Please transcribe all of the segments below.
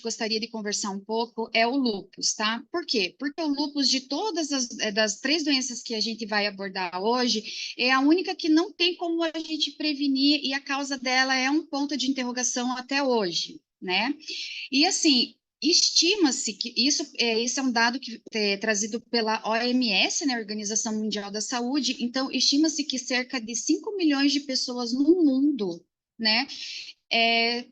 gostaria de conversar um pouco é o lúpus, tá? Por quê? Porque o lúpus, de todas das 3 doenças que a gente vai abordar hoje, é a única que não tem como a gente prevenir e a causa dela é um ponto de interrogação até hoje, né? E assim, estima-se que isso é um dado que é trazido pela OMS, né, Organização Mundial da Saúde. Então, estima-se que cerca de 5 milhões de pessoas no mundo, né,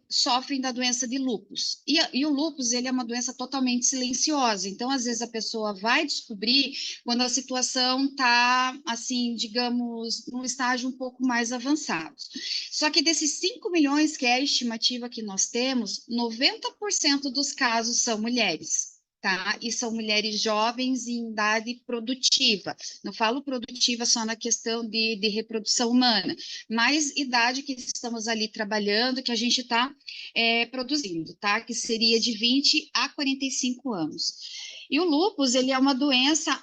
sofrem da doença de lúpus. E o lúpus, ele é uma doença totalmente silenciosa. Então, às vezes, a pessoa vai descobrir quando a situação está, assim, digamos, num estágio um pouco mais avançado. Só que desses 5 milhões, que é a estimativa que nós temos, 90% dos casos são mulheres. Tá? E são mulheres jovens em idade produtiva. Não falo produtiva só na questão de reprodução humana, mais idade que estamos ali trabalhando, que a gente está produzindo, tá? Que seria de 20 a 45 anos. E o lúpus, ele é uma doença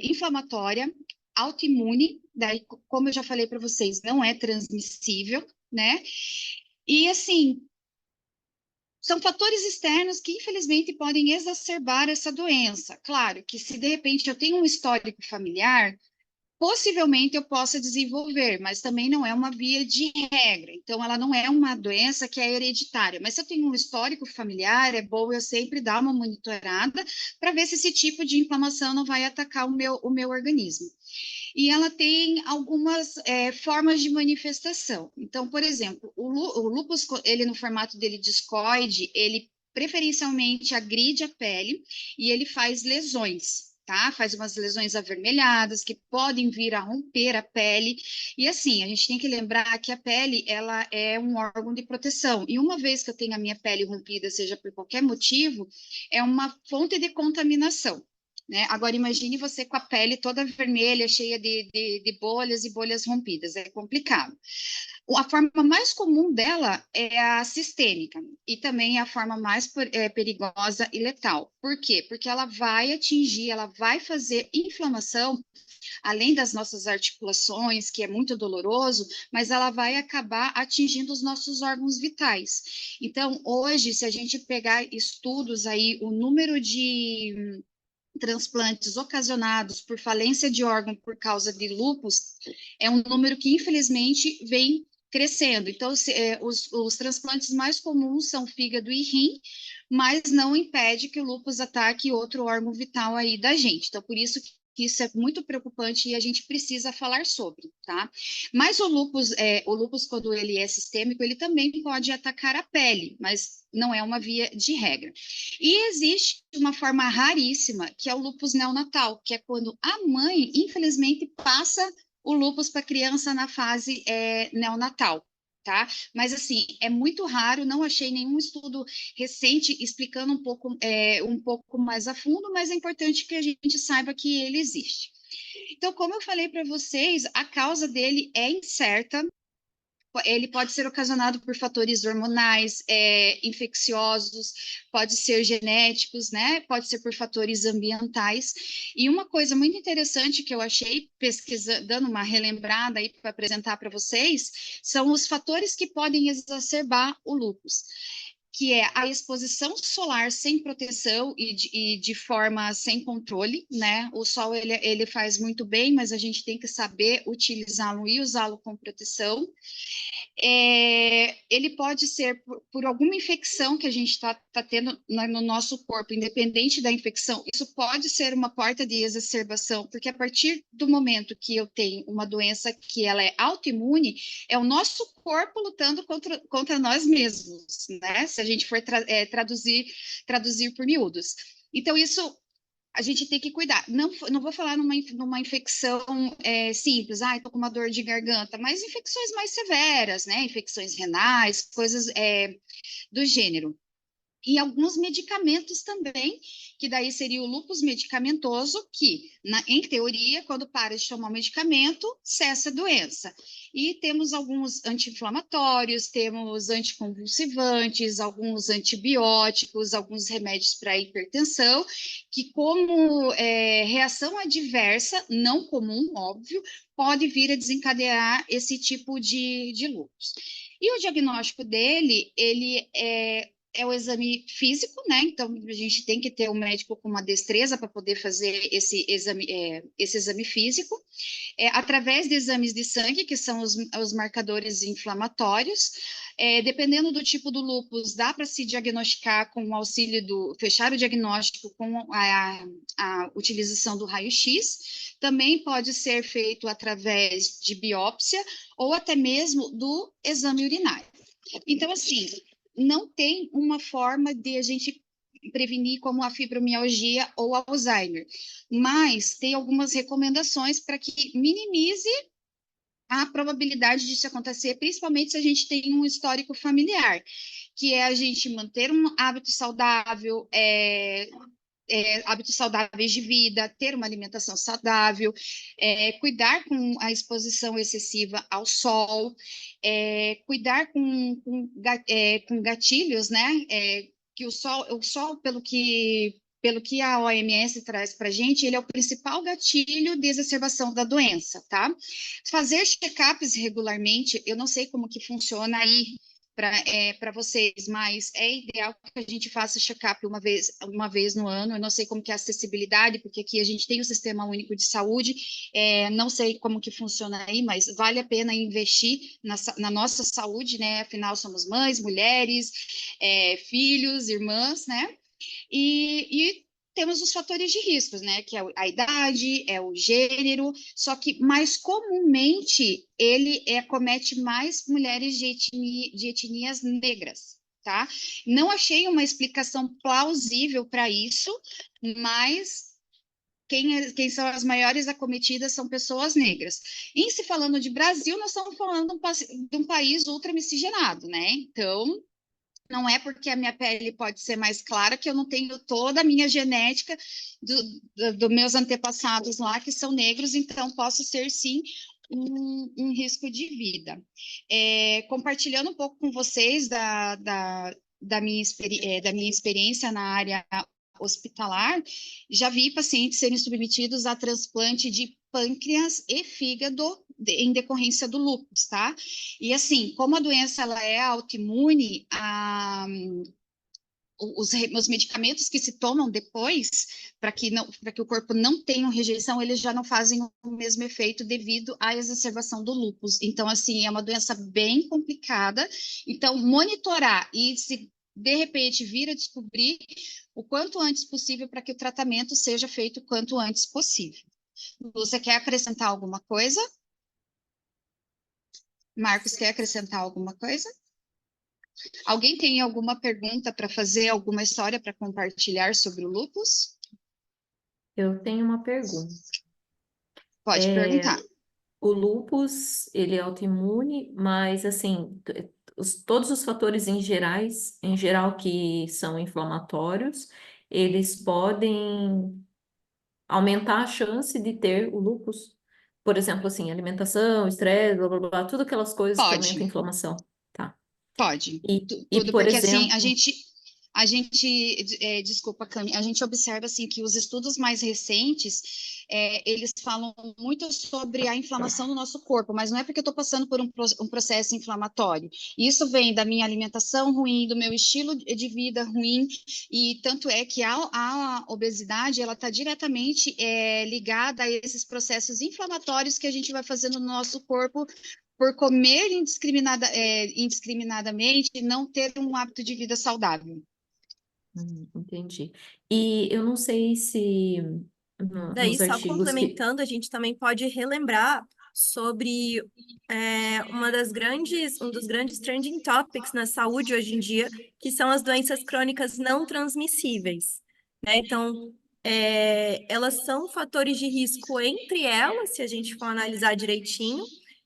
inflamatória, autoimune, daí, como eu já falei para vocês, não é transmissível, né? E, assim, são fatores externos que, infelizmente, podem exacerbar essa doença. Claro que se, de repente, eu tenho um histórico familiar, possivelmente eu possa desenvolver, mas também não é uma via de regra. Então, ela não é uma doença que é hereditária. Mas se eu tenho um histórico familiar, é bom eu sempre dar uma monitorada para ver se esse tipo de inflamação não vai atacar o meu organismo. E ela tem algumas formas de manifestação. Então, por exemplo, o lúpus, ele no formato dele discoide, ele preferencialmente agride a pele e ele faz lesões, tá? Faz umas lesões avermelhadas que podem vir a romper a pele. E assim, a gente tem que lembrar que a pele, ela é um órgão de proteção. E uma vez que eu tenho a minha pele rompida, seja por qualquer motivo, é uma fonte de contaminação. Né? Agora, imagine você com a pele toda vermelha, cheia de bolhas e bolhas rompidas. É complicado. A forma mais comum dela é a sistêmica e também é a forma mais perigosa e letal. Por quê? Porque ela vai atingir, ela vai fazer inflamação, além das nossas articulações, que é muito doloroso, mas ela vai acabar atingindo os nossos órgãos vitais. Então, hoje, se a gente pegar estudos aí, o número de transplantes ocasionados por falência de órgão por causa de lúpus é um número que, infelizmente, vem crescendo. Então, os transplantes mais comuns são fígado e rim, mas não impede que o lúpus ataque outro órgão vital aí da gente. Então, por isso que isso é muito preocupante e a gente precisa falar sobre, tá? Mas o lúpus, quando ele é sistêmico, ele também pode atacar a pele, mas não é uma via de regra. E existe uma forma raríssima, que é o lúpus neonatal, que é quando a mãe, infelizmente, passa o lúpus para a criança na fase neonatal. Tá? Mas assim, é muito raro, não achei nenhum estudo recente explicando um pouco mais a fundo, mas é importante que a gente saiba que ele existe. Então, como eu falei para vocês, a causa dele é incerta, ele pode ser ocasionado por fatores hormonais, infecciosos, pode ser genéticos, né? Pode ser por fatores ambientais. E uma coisa muito interessante que eu achei, pesquisando, dando uma relembrada aí para apresentar para vocês, são os fatores que podem exacerbar o lúpus, que é a exposição solar sem proteção e de forma sem controle, né? O sol, ele faz muito bem, mas a gente tem que saber utilizá-lo e usá-lo com proteção. Ele pode ser por alguma infecção que a gente está tendo no nosso corpo, independente da infecção. Isso pode ser uma porta de exacerbação, porque a partir do momento que eu tenho uma doença que ela é autoimune, é o nosso corpo lutando contra nós mesmos, né? Se a gente for traduzir por miúdos. Então, isso a gente tem que cuidar. Não vou falar numa infecção simples, estou com uma dor de garganta, mas infecções mais severas, né? Infecções renais, coisas do gênero. E alguns medicamentos também, que daí seria o lúpus medicamentoso, que, em teoria, quando para de tomar o medicamento, cessa a doença. E temos alguns anti-inflamatórios, temos anticonvulsivantes, alguns antibióticos, alguns remédios para hipertensão, que como reação adversa, não comum, óbvio, pode vir a desencadear esse tipo de lúpus. E o diagnóstico dele, ele é o exame físico, né? Então, a gente tem que ter um médico com uma destreza para poder fazer esse exame físico. Através de exames de sangue, que são os marcadores inflamatórios. Dependendo do tipo do lúpus, dá para se diagnosticar com o auxílio fechar o diagnóstico com a utilização do raio-x. Também pode ser feito através de biópsia ou até mesmo do exame urinário. Então, assim, não tem uma forma de a gente prevenir como a fibromialgia ou Alzheimer, mas tem algumas recomendações para que minimize a probabilidade disso acontecer, principalmente se a gente tem um histórico familiar, que é a gente manter um hábito saudável, hábitos saudáveis de vida, ter uma alimentação saudável, cuidar com a exposição excessiva ao sol, cuidar com gatilhos, né? Que o sol, pelo que a OMS traz para a gente, ele é o principal gatilho de exacerbação da doença, tá? Fazer check-ups regularmente, eu não sei como que funciona aí para vocês, mas é ideal que a gente faça check-up uma vez no ano. Eu não sei como que é a acessibilidade, porque aqui a gente tem o Sistema Único de Saúde, não sei como que funciona aí, mas vale a pena investir na nossa saúde, né? Afinal, somos mães, mulheres, filhos, irmãs, né? E temos os fatores de riscos, né? Que é a idade, é o gênero, só que mais comumente ele acomete mais mulheres de etnias negras, tá? Não achei uma explicação plausível para isso, mas quem são as maiores acometidas são pessoas negras. Em se falando de Brasil, nós estamos falando de um país ultramiscigenado, né? Então, não é porque a minha pele pode ser mais clara que eu não tenho toda a minha genética dos meus antepassados lá, que são negros, então posso ser, sim, um risco de vida. Compartilhando um pouco com vocês da minha experiência na área hospitalar, já vi pacientes serem submetidos a transplante de pâncreas e fígado em decorrência do lúpus, tá? E assim, como a doença ela é autoimune, os medicamentos que se tomam depois, para que o corpo não tenha rejeição, eles já não fazem o mesmo efeito devido à exacerbação do lúpus. Então, assim, é uma doença bem complicada. Então, monitorar e se de repente vir a descobrir o quanto antes possível para que o tratamento seja feito o quanto antes possível. Você quer acrescentar alguma coisa? Marcos, quer acrescentar alguma coisa? Alguém tem alguma pergunta para fazer, alguma história para compartilhar sobre o lúpus? Eu tenho uma pergunta. Pode perguntar. O lúpus, ele é autoimune, mas assim, todos os fatores em geral que são inflamatórios, eles podem aumentar a chance de ter o lúpus. Por exemplo, assim, alimentação, estresse, blá, blá, blá, tudo aquelas coisas que aumentam a Pode, inflamação, tá? pode. E Tudo, por porque assim, exemplo, desculpa, Cami, a gente observa assim que os estudos mais recentes, eles falam muito sobre a inflamação do nosso corpo, mas não é porque eu estou passando por um processo inflamatório. Isso vem da minha alimentação ruim, do meu estilo de vida ruim, e tanto é que a obesidade, ela está diretamente ligada a esses processos inflamatórios que a gente vai fazendo no nosso corpo por comer indiscriminadamente e não ter um hábito de vida saudável. entendi. E eu não sei se Daí, nos só artigos que complementando, a gente também pode relembrar sobre um dos grandes trending topics na saúde hoje em dia, que são as doenças crônicas não transmissíveis, né? Então, elas são fatores de risco entre elas, se a gente for analisar direitinho,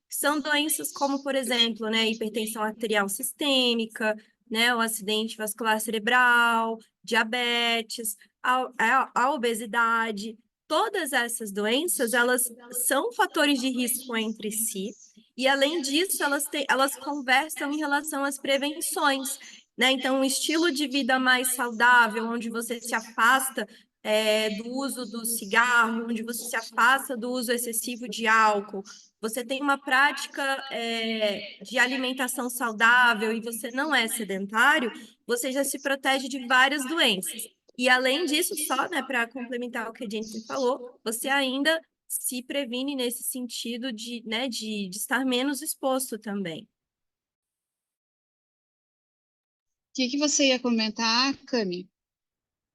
são doenças como, por exemplo, né, hipertensão arterial sistêmica, né, o acidente vascular cerebral, diabetes, a obesidade. Todas essas doenças, elas são fatores de risco entre si, e além disso, elas conversam em relação às prevenções, né? Então, um estilo de vida mais saudável, onde você se afasta do uso do cigarro, onde você se afasta do uso excessivo de álcool, você tem uma prática de alimentação saudável e você não é sedentário, você já se protege de várias doenças. E além disso, só, né, para complementar o que a Jennifer falou, você ainda se previne nesse sentido de, né, de estar menos exposto também. O que você ia comentar, Cami?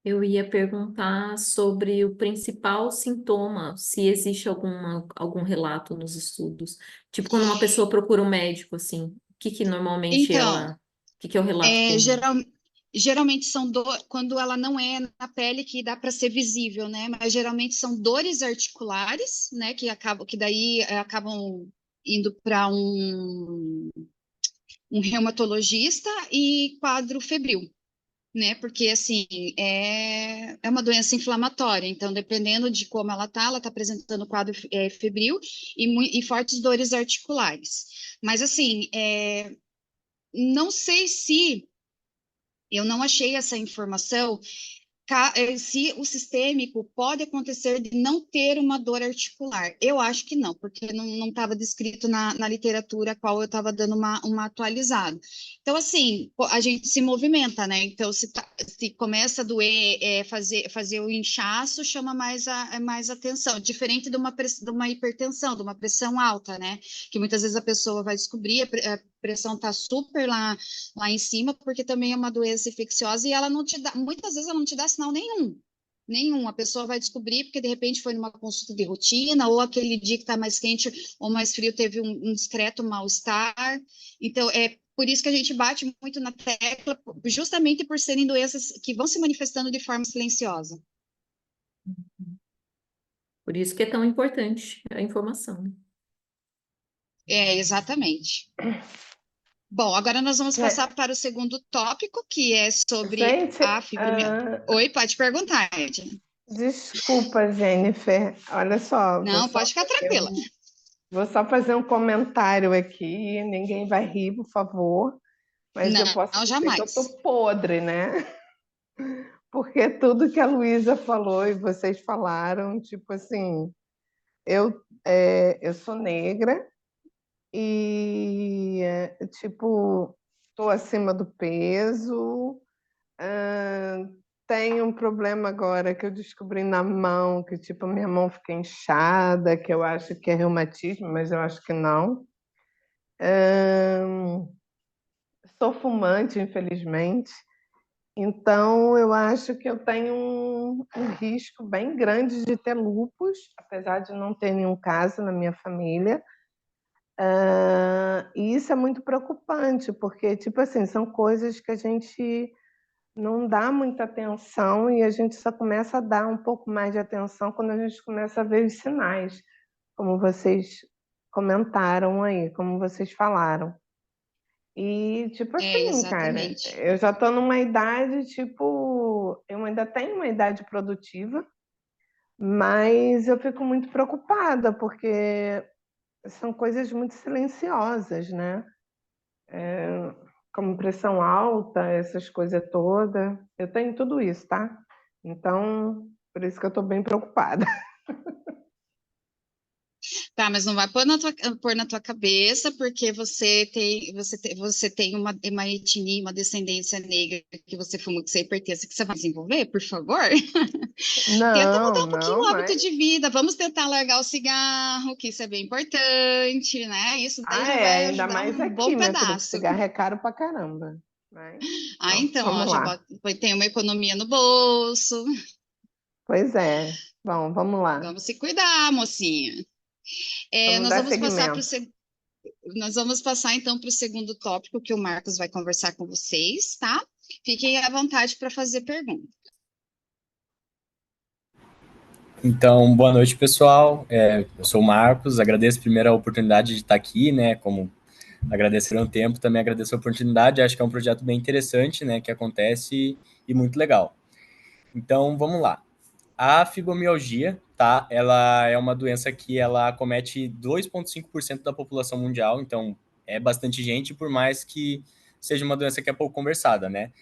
Eu ia perguntar sobre o principal sintoma, se existe algum relato nos estudos. Tipo, quando uma pessoa procura um médico, assim, o que normalmente Então, o que é o relato comum? geralmente são quando ela não é na pele que dá para ser visível, né? Mas geralmente são dores articulares, né? Que daí acabam indo para um reumatologista e quadro febril, né? Porque assim é uma doença inflamatória, então dependendo de como ela tá apresentando quadro febril e fortes dores articulares. Mas assim, não sei se eu não achei essa informação se o sistêmico pode acontecer de não ter uma dor articular. Eu acho que não, porque não estava descrito na literatura a qual eu estava dando uma atualizada. Então, assim, a gente se movimenta, né? Então, se começa a doer, fazer o inchaço, chama mais atenção, diferente de uma hipertensão, de uma pressão alta, né? Que muitas vezes a pessoa vai descobrir, a pressão está super lá em cima, porque também é uma doença infecciosa e ela não te dá, muitas vezes ela não te dá sinal nenhum. Nenhum, a pessoa vai descobrir porque de repente foi numa consulta de rotina, ou aquele dia que está mais quente ou mais frio teve um discreto mal-estar. Então, é por isso que a gente bate muito na tecla, justamente por serem doenças que vão se manifestando de forma silenciosa. Por isso que é tão importante a informação, né? Exatamente. Bom, agora nós vamos passar para o segundo tópico, que é sobre Gente, a fibromialgia. Oi, pode perguntar, Ed. desculpa, Jennifer. Olha só, Não, pode ficar tranquila. vou só fazer um comentário aqui. Ninguém vai rir, por favor. Mas eu posso Não, dizer que eu tô jamais. podre, né? Porque tudo que a Luísa falou e vocês falaram, tipo assim, eu sou negra e, tipo, estou acima do peso. Ah, tenho um problema agora que eu descobri na mão, que tipo, minha mão fica inchada, que eu acho que é reumatismo, mas eu acho que não. Ah, sou fumante, infelizmente. Então, eu acho que eu tenho um risco bem grande de ter lúpus, apesar de não ter nenhum caso na minha família. E isso é muito preocupante, porque, tipo assim, são coisas que a gente não dá muita atenção e a gente só começa a dar um pouco mais de atenção quando a gente começa a ver os sinais, como vocês comentaram aí, como vocês falaram. E, tipo assim, cara, Exatamente. eu já tô numa idade, tipo, eu ainda tenho uma idade produtiva, mas eu fico muito preocupada, porque são coisas muito silenciosas, né? Como pressão alta, essas coisas todas. Eu tenho tudo isso, tá? Então, por isso que eu tô bem preocupada. Tá, mas não vai pôr na tua cabeça, porque você tem uma etnia, uma descendência negra que você fuma, que você é hipertensa, que você vai desenvolver, por favor. Tenta mudar Não, um pouquinho não, o hábito mas. de vida. Vamos tentar largar o cigarro, que isso é bem importante, né? Isso daí Ah, já é, vai ainda ajudar mais um bom aqui, minha filha, que pedaço. cigarro é caro pra caramba. Mas, Ah, então, ó, vamos lá. tem uma economia no bolso. Pois é. Bom, vamos lá. Vamos se cuidar, mocinha. Vamos Nós dar vamos passar para seguimento. Nós vamos passar então para o segundo tópico que o Marcos vai conversar com vocês, tá? Fiquem à vontade para fazer pergunta. Então, boa noite, pessoal. Eu sou o Marcos, agradeço primeiro a oportunidade de estar aqui, né, como agradecer o tempo, também agradeço a oportunidade, acho que é um projeto bem interessante, né, que acontece e muito legal. Então, vamos lá. A fibromialgia, tá, ela é uma doença que ela acomete 2,5% da população mundial, então é bastante gente, por mais que seja uma doença que é pouco conversada, né.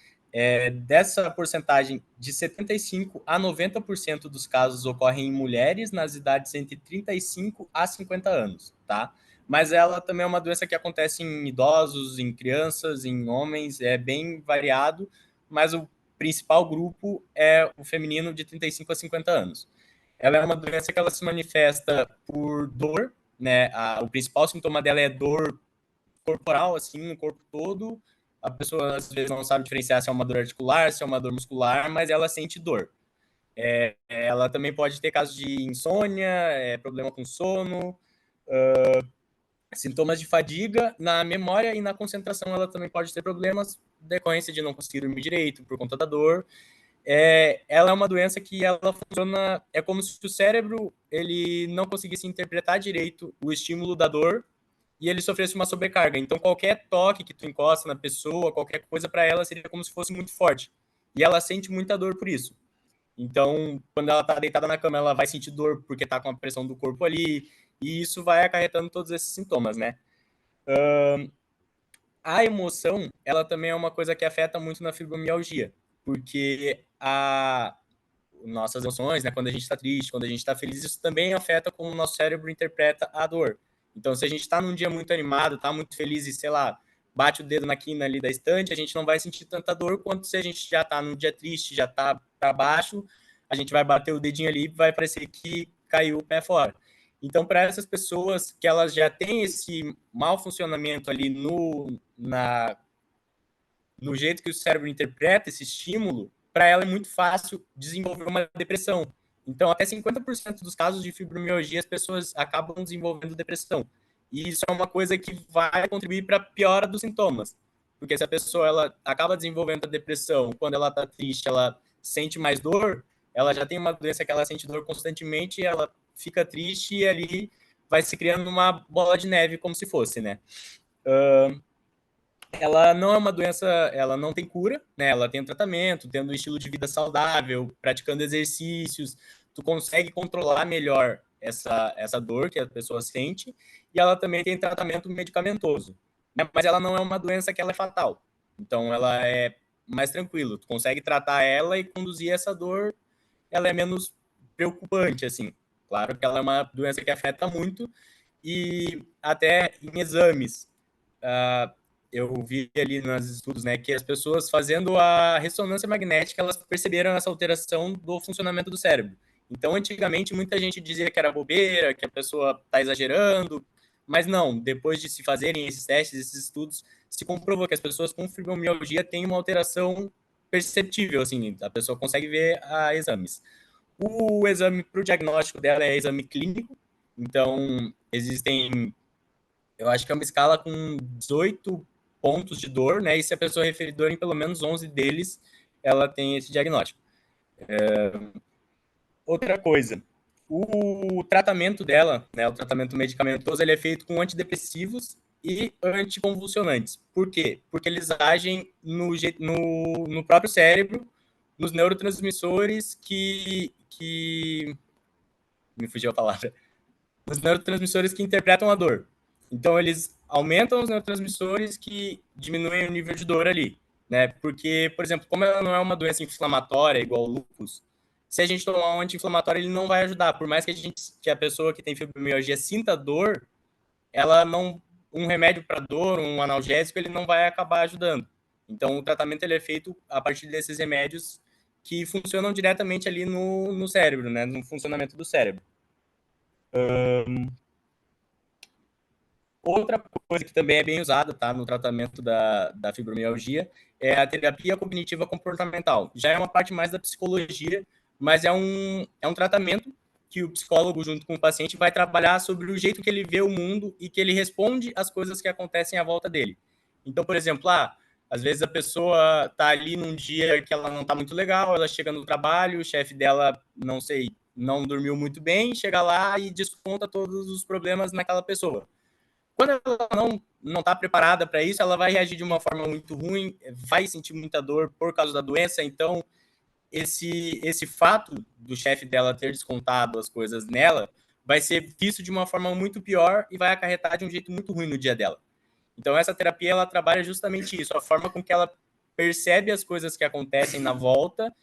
Dessa porcentagem, de 75% a 90% dos casos ocorrem em mulheres nas idades entre 35 a 50 anos, tá? Mas ela também é uma doença que acontece em idosos, em crianças, em homens, é bem variado, mas o principal grupo é o feminino de 35 a 50 anos. Ela é uma doença que ela se manifesta por dor, né? O principal sintoma dela é dor corporal, assim, no corpo todo. A pessoa, às vezes, não sabe diferenciar se é uma dor articular, se é uma dor muscular, mas ela sente dor. Ela também pode ter casos de insônia, problema com sono, sintomas de fadiga. Na memória e na concentração, ela também pode ter problemas, decorrência de não conseguir dormir direito por conta da dor. Ela é uma doença que ela funciona, é como se o cérebro ele não conseguisse interpretar direito o estímulo da dor e ele sofresse uma sobrecarga. Então, qualquer toque que tu encosta na pessoa, qualquer coisa para ela seria como se fosse muito forte. E ela sente muita dor por isso. Então, quando ela está deitada na cama, ela vai sentir dor porque está com a pressão do corpo ali, e isso vai acarretando todos esses sintomas, né? A emoção, ela também é uma coisa que afeta muito na fibromialgia, porque nossas emoções, né, quando a gente está triste, quando a gente está feliz, isso também afeta como o nosso cérebro interpreta a dor. Então, se a gente está num dia muito animado, está muito feliz e, sei lá, bate o dedo na quina ali da estante, a gente não vai sentir tanta dor quanto se a gente já está num dia triste, já está para baixo, a gente vai bater o dedinho ali e vai parecer que caiu o pé fora. Então, para essas pessoas que elas já têm esse mau funcionamento ali no jeito que o cérebro interpreta esse estímulo, para ela é muito fácil desenvolver uma depressão. Então, até 50% dos casos de fibromialgia, as pessoas acabam desenvolvendo depressão. E isso é uma coisa que vai contribuir para a piora dos sintomas. Porque se a pessoa ela acaba desenvolvendo a depressão, quando ela está triste, ela sente mais dor, ela já tem uma doença que ela sente dor constantemente, ela fica triste e ali vai se criando uma bola de neve, como se fosse, né? Ela não é uma doença, ela não tem cura, né? Ela tem um tratamento, tendo um estilo de vida saudável, praticando exercícios, tu consegue controlar melhor essa dor que a pessoa sente, e ela também tem tratamento medicamentoso, né? Mas ela não é uma doença que ela é fatal. Então ela é mais tranquilo, tu consegue tratar ela e conduzir essa dor, ela é menos preocupante, assim. Claro que ela é uma doença que afeta muito, e até em exames, eu vi ali nos estudos, né, que as pessoas fazendo a ressonância magnética, elas perceberam essa alteração do funcionamento do cérebro. Então, antigamente, muita gente dizia que era bobeira, que a pessoa está exagerando, mas não, depois de se fazerem esses testes, esses estudos, se comprovou que as pessoas com fibromialgia têm uma alteração perceptível, assim, a pessoa consegue ver a exames. O exame para o diagnóstico dela é exame clínico, então existem, eu acho que é uma escala com 18 pontos de dor, né? E se a pessoa referir dor em pelo menos 11 deles, ela tem esse diagnóstico. Outra coisa, o tratamento dela, né, o tratamento medicamentoso, ele é feito com antidepressivos e anticonvulsionantes. Por quê? Porque eles agem no próprio cérebro, nos neurotransmissores que... Me fugiu a palavra. Nos neurotransmissores que interpretam a dor. Então, eles aumentam os neurotransmissores que diminuem o nível de dor ali, né? Porque, por exemplo, como ela não é uma doença inflamatória igual o lúpus, se a gente tomar um anti-inflamatório, ele não vai ajudar. Por mais que a pessoa que tem fibromialgia sinta dor, ela não, um remédio para dor, um analgésico, ele não vai acabar ajudando. Então, o tratamento ele é feito a partir desses remédios que funcionam diretamente ali no cérebro, né? No funcionamento do cérebro. Outra coisa que também é bem usada, tá, no tratamento da fibromialgia é a terapia cognitiva comportamental. Já é uma parte mais da psicologia, mas é um tratamento que o psicólogo, junto com o paciente, vai trabalhar sobre o jeito que ele vê o mundo e que ele responde às coisas que acontecem à volta dele. Então, por exemplo, às vezes a pessoa está ali num dia que ela não está muito legal, ela chega no trabalho, o chefe dela, não sei, não dormiu muito bem, chega lá e desconta todos os problemas naquela pessoa. Quando ela não está preparada para isso, ela vai reagir de uma forma muito ruim, vai sentir muita dor por causa da doença. Então, esse fato do chefe dela ter descontado as coisas nela vai ser visto de uma forma muito pior e vai acarretar de um jeito muito ruim no dia dela. Então, essa terapia ela trabalha justamente isso, a forma com que ela percebe as coisas que acontecem na volta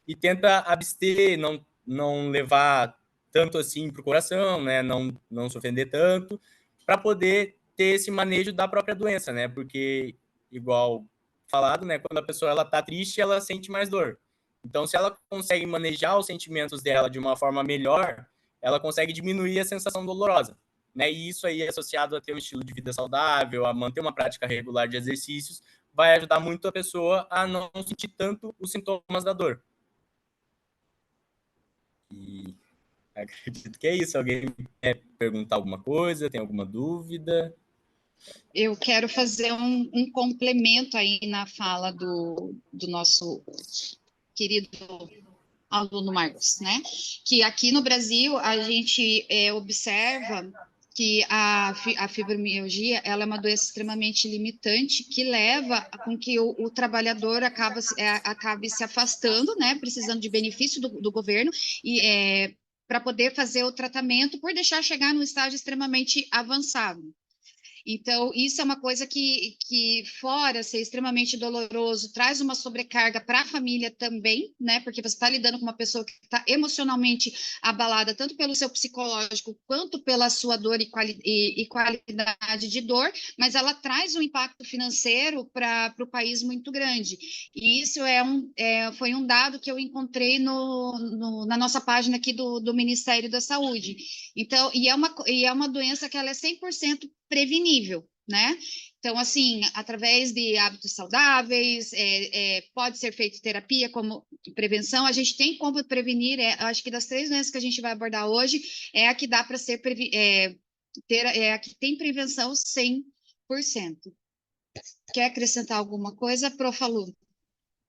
e tenta abster, não levar tanto assim para o coração, né? Não se ofender tanto, para poder ter esse manejo da própria doença, né? Porque, igual falado, né? Quando a pessoa ela tá triste, ela sente mais dor. Então, se ela consegue manejar os sentimentos dela de uma forma melhor, ela consegue diminuir a sensação dolorosa, né? E isso aí, associado a ter um estilo de vida saudável, a manter uma prática regular de exercícios, vai ajudar muito a pessoa a não sentir tanto os sintomas da dor. E acredito que é isso. Alguém quer perguntar alguma coisa? Tem alguma dúvida? Eu quero fazer um complemento aí na fala do nosso querido aluno Marcos, né? Que aqui no Brasil a gente observa que a fibromialgia ela é uma doença extremamente limitante que leva com que o trabalhador acabe se afastando, né? Precisando de benefício do governo e para poder fazer o tratamento por deixar chegar num estágio extremamente avançado. Então, isso é uma coisa que, fora ser extremamente doloroso, traz uma sobrecarga para a família também, né? Porque você está lidando com uma pessoa que está emocionalmente abalada, tanto pelo seu psicológico, quanto pela sua dor e qualidade de dor, mas ela traz um impacto financeiro para o país muito grande. E isso foi um dado que eu encontrei na nossa página aqui do Ministério da Saúde. Então, e é uma doença que ela é 100% prevenível, né? Então, assim, através de hábitos saudáveis, pode ser feita terapia como prevenção. A gente tem como prevenir, acho que das 3 doenças que a gente vai abordar hoje, é a que dá para ser a que tem prevenção 100%. Quer acrescentar alguma coisa, Prof. Lu?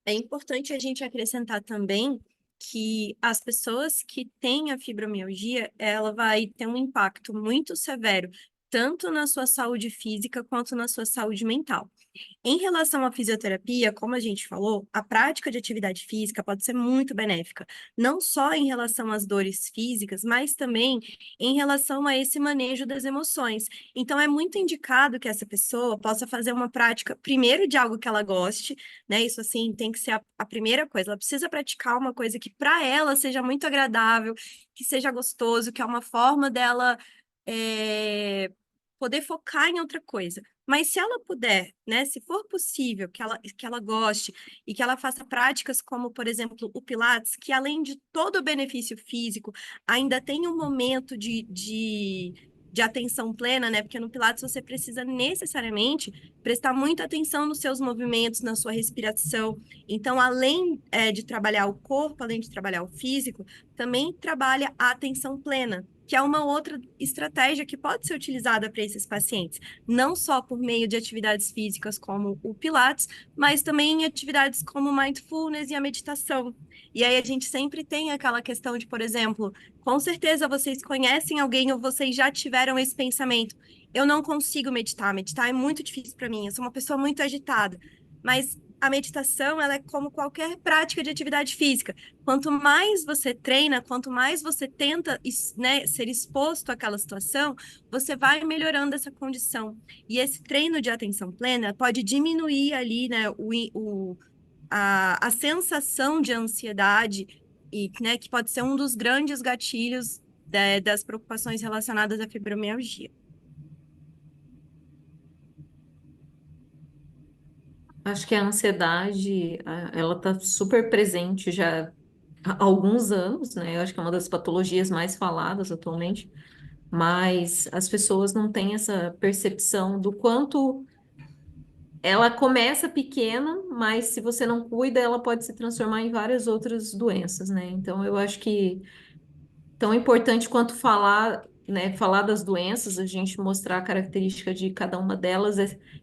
É importante a gente acrescentar também que as pessoas que têm a fibromialgia, ela vai ter um impacto muito severo, tanto na sua saúde física quanto na sua saúde mental. Em relação à fisioterapia, como a gente falou, a prática de atividade física pode ser muito benéfica, não só em relação às dores físicas, mas também em relação a esse manejo das emoções. Então, é muito indicado que essa pessoa possa fazer uma prática, primeiro, de algo que ela goste, né? Isso, assim, tem que ser a primeira coisa. Ela precisa praticar uma coisa que, para ela, seja muito agradável, que seja gostoso, que é uma forma dela. Poder focar em outra coisa. Mas se ela puder, né, se for possível que ela goste e que ela faça práticas como, por exemplo, o Pilates, que além de todo o benefício físico, ainda tem um momento de atenção plena, né? Porque no Pilates você precisa necessariamente prestar muita atenção nos seus movimentos, na sua respiração. Então, além de trabalhar o corpo, além de trabalhar o físico, também trabalha a atenção plena, que é uma outra estratégia que pode ser utilizada para esses pacientes, não só por meio de atividades físicas como o Pilates, mas também em atividades como o mindfulness e a meditação. E aí a gente sempre tem aquela questão de, por exemplo, com certeza vocês conhecem alguém ou vocês já tiveram esse pensamento: eu não consigo meditar, meditar é muito difícil para mim, eu sou uma pessoa muito agitada. Mas a meditação, ela é como qualquer prática de atividade física. Quanto mais você treina, quanto mais você tenta, né, ser exposto àquela situação, você vai melhorando essa condição. E esse treino de atenção plena pode diminuir ali, né, a sensação de ansiedade, e, né, que pode ser um dos grandes gatilhos, das preocupações relacionadas à fibromialgia. Acho que a ansiedade, ela está super presente já há alguns anos, né? Eu acho que é uma das patologias mais faladas atualmente, mas as pessoas não têm essa percepção do quanto ela começa pequena, mas se você não cuida, ela pode se transformar em várias outras doenças, né? Então, eu acho que tão importante quanto falar, né, falar das doenças, a gente mostrar a característica de cada uma delas,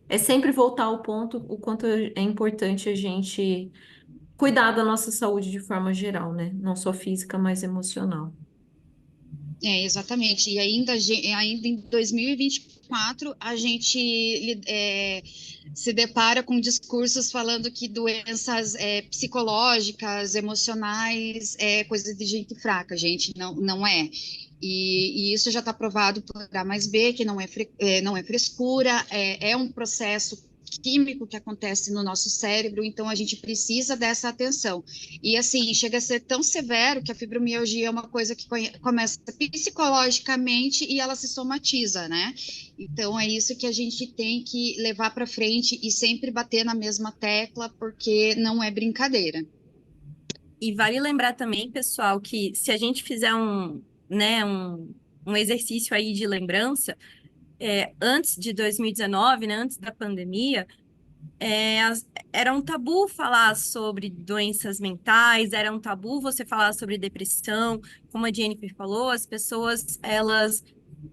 é sempre voltar ao ponto o quanto é importante a gente cuidar da nossa saúde de forma geral, né? Não só física, mas emocional. Exatamente. E ainda em 2024, a gente se depara com discursos falando que doenças psicológicas, emocionais, é coisa de gente fraca, gente, não é. E isso já está provado por A mais B, que não é frescura, é um processo químico que acontece no nosso cérebro, então a gente precisa dessa atenção. E assim, chega a ser tão severo que a fibromialgia é uma coisa que começa psicologicamente e ela se somatiza, né? Então é isso que a gente tem que levar para frente e sempre bater na mesma tecla, porque não é brincadeira. E vale lembrar também, pessoal, que se a gente fizer um exercício aí de lembrança, antes de 2019, né, antes da pandemia, era um tabu falar sobre doenças mentais, era um tabu você falar sobre depressão, como a Jennifer falou, as pessoas, elas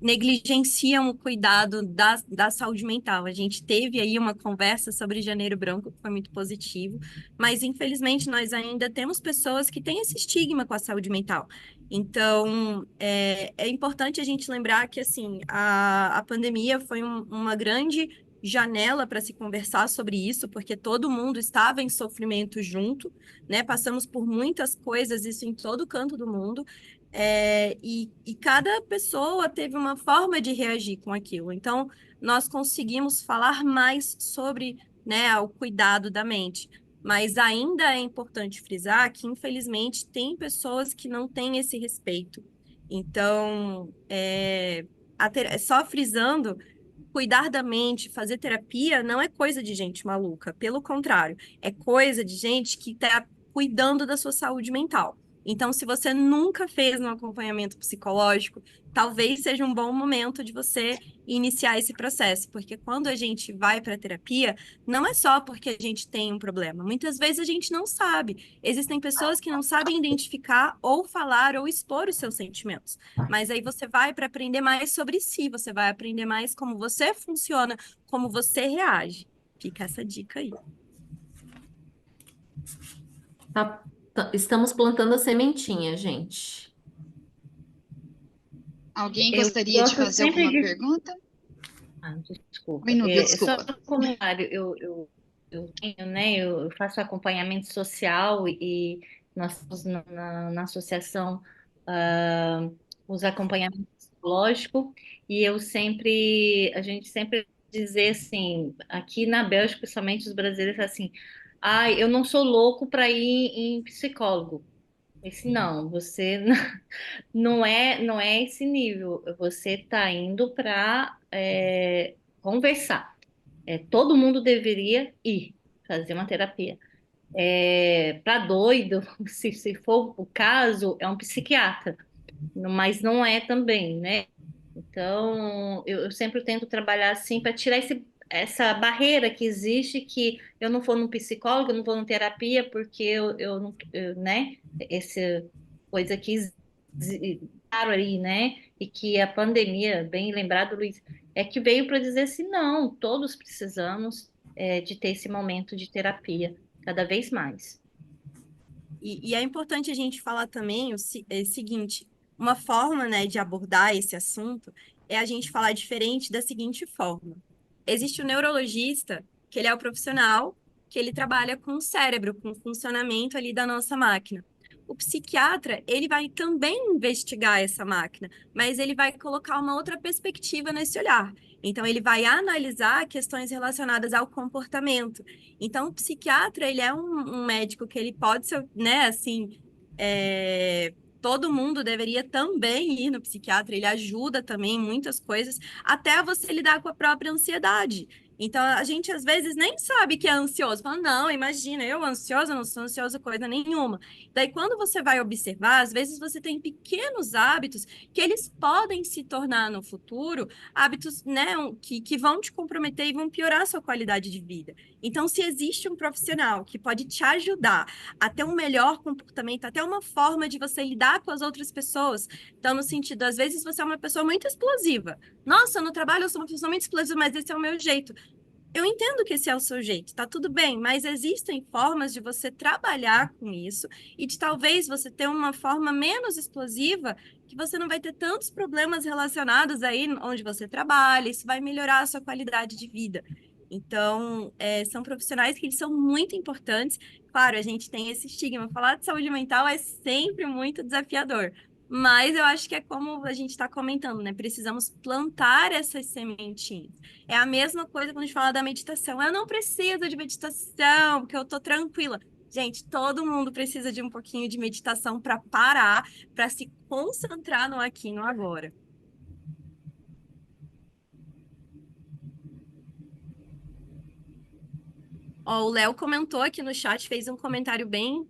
negligenciam o cuidado da saúde mental. A gente teve aí uma conversa sobre Janeiro Branco, que foi muito positivo, mas infelizmente nós ainda temos pessoas que têm esse estigma com a saúde mental. Então, é importante a gente lembrar que, assim, a pandemia foi uma grande janela para se conversar sobre isso, porque todo mundo estava em sofrimento junto, né? Passamos por muitas coisas, isso em todo canto do mundo, e cada pessoa teve uma forma de reagir com aquilo. Então, nós conseguimos falar mais sobre, né, o cuidado da mente. Mas ainda é importante frisar que, infelizmente, tem pessoas que não têm esse respeito. Então, só frisando, cuidar da mente, fazer terapia não é coisa de gente maluca. Pelo contrário, é coisa de gente que está cuidando da sua saúde mental. Então, se você nunca fez um acompanhamento psicológico, talvez seja um bom momento de você iniciar esse processo, porque quando a gente vai para a terapia, não é só porque a gente tem um problema. Muitas vezes a gente não sabe. Existem pessoas que não sabem identificar ou falar ou expor os seus sentimentos. Mas aí você vai para aprender mais sobre si, você vai aprender mais como você funciona, como você reage. Fica essa dica aí. Estamos plantando a sementinha, gente. Alguém Eu gostaria de gosto fazer sempre alguma de. pergunta? Ah, desculpa. Oi, Núbia, Só desculpa. um comentário. Eu tenho, né? Eu faço acompanhamento social e nós estamos na associação, ah, os acompanhamentos psicológicos e a gente sempre dizer assim, aqui na Bélgica, principalmente os brasileiros, assim, eu não sou louco para ir em psicólogo. Esse não, você não é esse nível. Você está indo para conversar. Todo mundo deveria ir fazer uma terapia. Para doido, se for o caso, é um psiquiatra, mas não é também, né? Então, eu sempre tento trabalhar assim para tirar essa barreira que existe, que eu não vou num psicólogo, eu não vou numa terapia, porque eu não, né? Essa coisa que claro aí, né? E que a pandemia, bem lembrado, Luiz, é que veio para dizer assim, não, todos precisamos de ter esse momento de terapia, cada vez mais. E é importante a gente falar também o seguinte, uma forma, né, de abordar esse assunto é a gente falar diferente da seguinte forma. Existe o neurologista, que ele é o profissional, que ele trabalha com o cérebro, com o funcionamento ali da nossa máquina. O psiquiatra, ele vai também investigar essa máquina, mas ele vai colocar uma outra perspectiva nesse olhar. Então, ele vai analisar questões relacionadas ao comportamento. Então, o psiquiatra, ele é um médico que ele pode ser, né, assim, todo mundo deveria também ir no psiquiatra, ele ajuda também em muitas coisas, até você lidar com a própria ansiedade. Então, a gente às vezes nem sabe que é ansioso. Fala, não, imagina, eu ansiosa, não sou ansiosa coisa nenhuma. Daí, quando você vai observar, às vezes você tem pequenos hábitos que eles podem se tornar no futuro hábitos, né, que vão te comprometer e vão piorar a sua qualidade de vida. Então, se existe um profissional que pode te ajudar a ter um melhor comportamento, até uma forma de você lidar com as outras pessoas, então, no sentido, às vezes você é uma pessoa muito explosiva. Nossa, no trabalho eu sou uma pessoa muito explosiva, mas esse é o meu jeito. Eu entendo que esse é o seu jeito, tá tudo bem, mas existem formas de você trabalhar com isso e de talvez você ter uma forma menos explosiva, que você não vai ter tantos problemas relacionados aí onde você trabalha, isso vai melhorar a sua qualidade de vida. Então, são profissionais que eles são muito importantes. Claro, a gente tem esse estigma, falar de saúde mental é sempre muito desafiador, Mas eu acho que é como a gente está comentando, né? Precisamos plantar essas sementinhas. É a mesma coisa quando a gente fala da meditação. Eu não preciso de meditação, porque eu tô tranquila. Gente, todo mundo precisa de um pouquinho de meditação para parar, para se concentrar no aqui e no agora. Ó, o Léo comentou aqui no chat, fez um comentário bem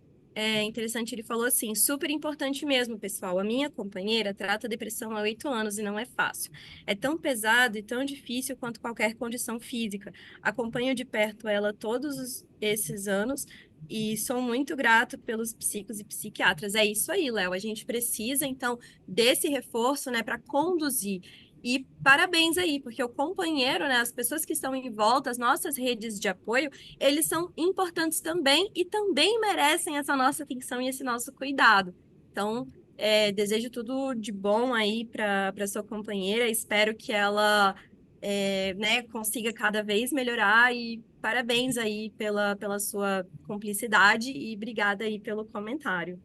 interessante. Ele falou assim: super importante mesmo, pessoal. A minha companheira trata depressão há 8 anos e não é fácil. É tão pesado e tão difícil quanto qualquer condição física. Acompanho de perto ela esses anos e sou muito grato pelos psicos e psiquiatras. É isso aí, Léo. A gente precisa, então, desse reforço, né, para conduzir. E parabéns aí, porque o companheiro, né, as pessoas que estão em volta, as nossas redes de apoio, eles são importantes também e também merecem essa nossa atenção e esse nosso cuidado. Então, desejo tudo de bom aí para sua companheira. Espero que ela, né, consiga cada vez melhorar e parabéns aí pela sua cumplicidade e obrigada aí pelo comentário.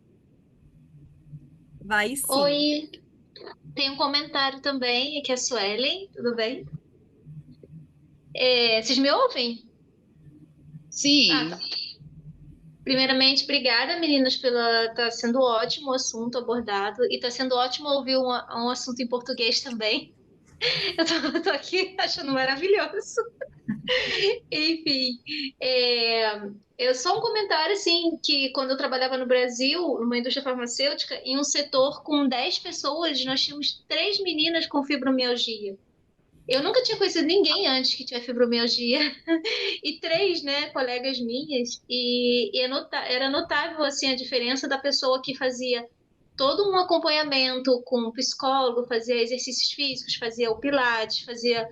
Vai sim. Oi, tem um comentário também, aqui é a Suelen, tudo bem? Vocês me ouvem? Sim. Ah, tá. Primeiramente, obrigada, meninas, tá sendo ótimo o assunto abordado e tá sendo ótimo ouvir um assunto em português também. Eu tô aqui achando maravilhoso. Enfim, eu só um comentário assim que quando eu trabalhava no Brasil, numa indústria farmacêutica, em um setor com 10 pessoas, nós tínhamos 3 meninas com fibromialgia. Eu nunca tinha conhecido ninguém antes que tinha fibromialgia e 3, né, colegas minhas era notável assim a diferença da pessoa que fazia todo um acompanhamento com um psicólogo, fazia exercícios físicos, fazia o pilates, fazia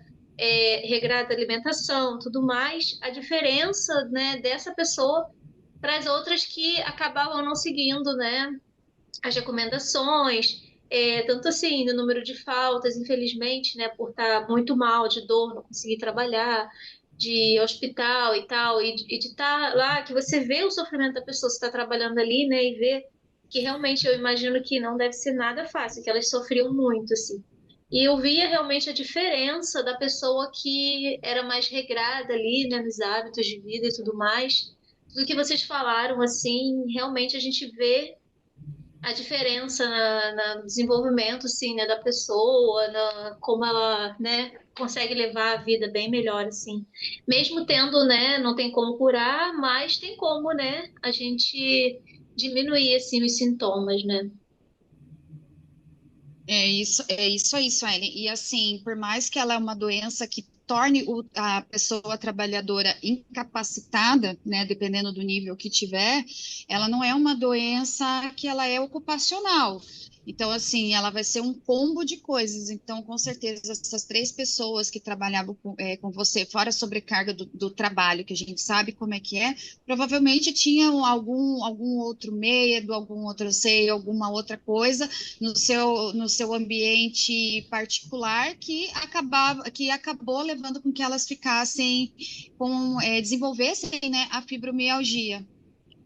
regrada alimentação, tudo mais, a diferença, né, dessa pessoa para as outras que acabavam não seguindo, né, as recomendações, tanto assim, no número de faltas, infelizmente, né, por estar muito mal, de dor, não conseguir trabalhar, de ir ao hospital e tal, e de estar lá, que você vê o sofrimento da pessoa, você está trabalhando ali, né, e vê que realmente eu imagino que não deve ser nada fácil, que elas sofriam muito, assim. E eu via realmente a diferença da pessoa que era mais regrada ali, né, nos hábitos de vida e tudo mais. Tudo que vocês falaram, assim, realmente a gente vê a diferença no desenvolvimento, sim, né, da pessoa, como ela, né, consegue levar a vida bem melhor, assim. Mesmo tendo, né, não tem como curar, mas tem como, né, a gente diminuir, assim, os sintomas, né? É isso aí, Suelen. E assim, por mais que ela é uma doença que torne a pessoa trabalhadora incapacitada, né, dependendo do nível que tiver, ela não é uma doença que ela é ocupacional. Então, assim, ela vai ser um combo de coisas. Então, com certeza, essas 3 pessoas que trabalhavam com você, fora a sobrecarga do trabalho, que a gente sabe como é que é, provavelmente tinham algum outro medo, algum outro receio, alguma outra coisa no seu ambiente particular que acabou levando com que elas ficassem desenvolvessem, né, a fibromialgia.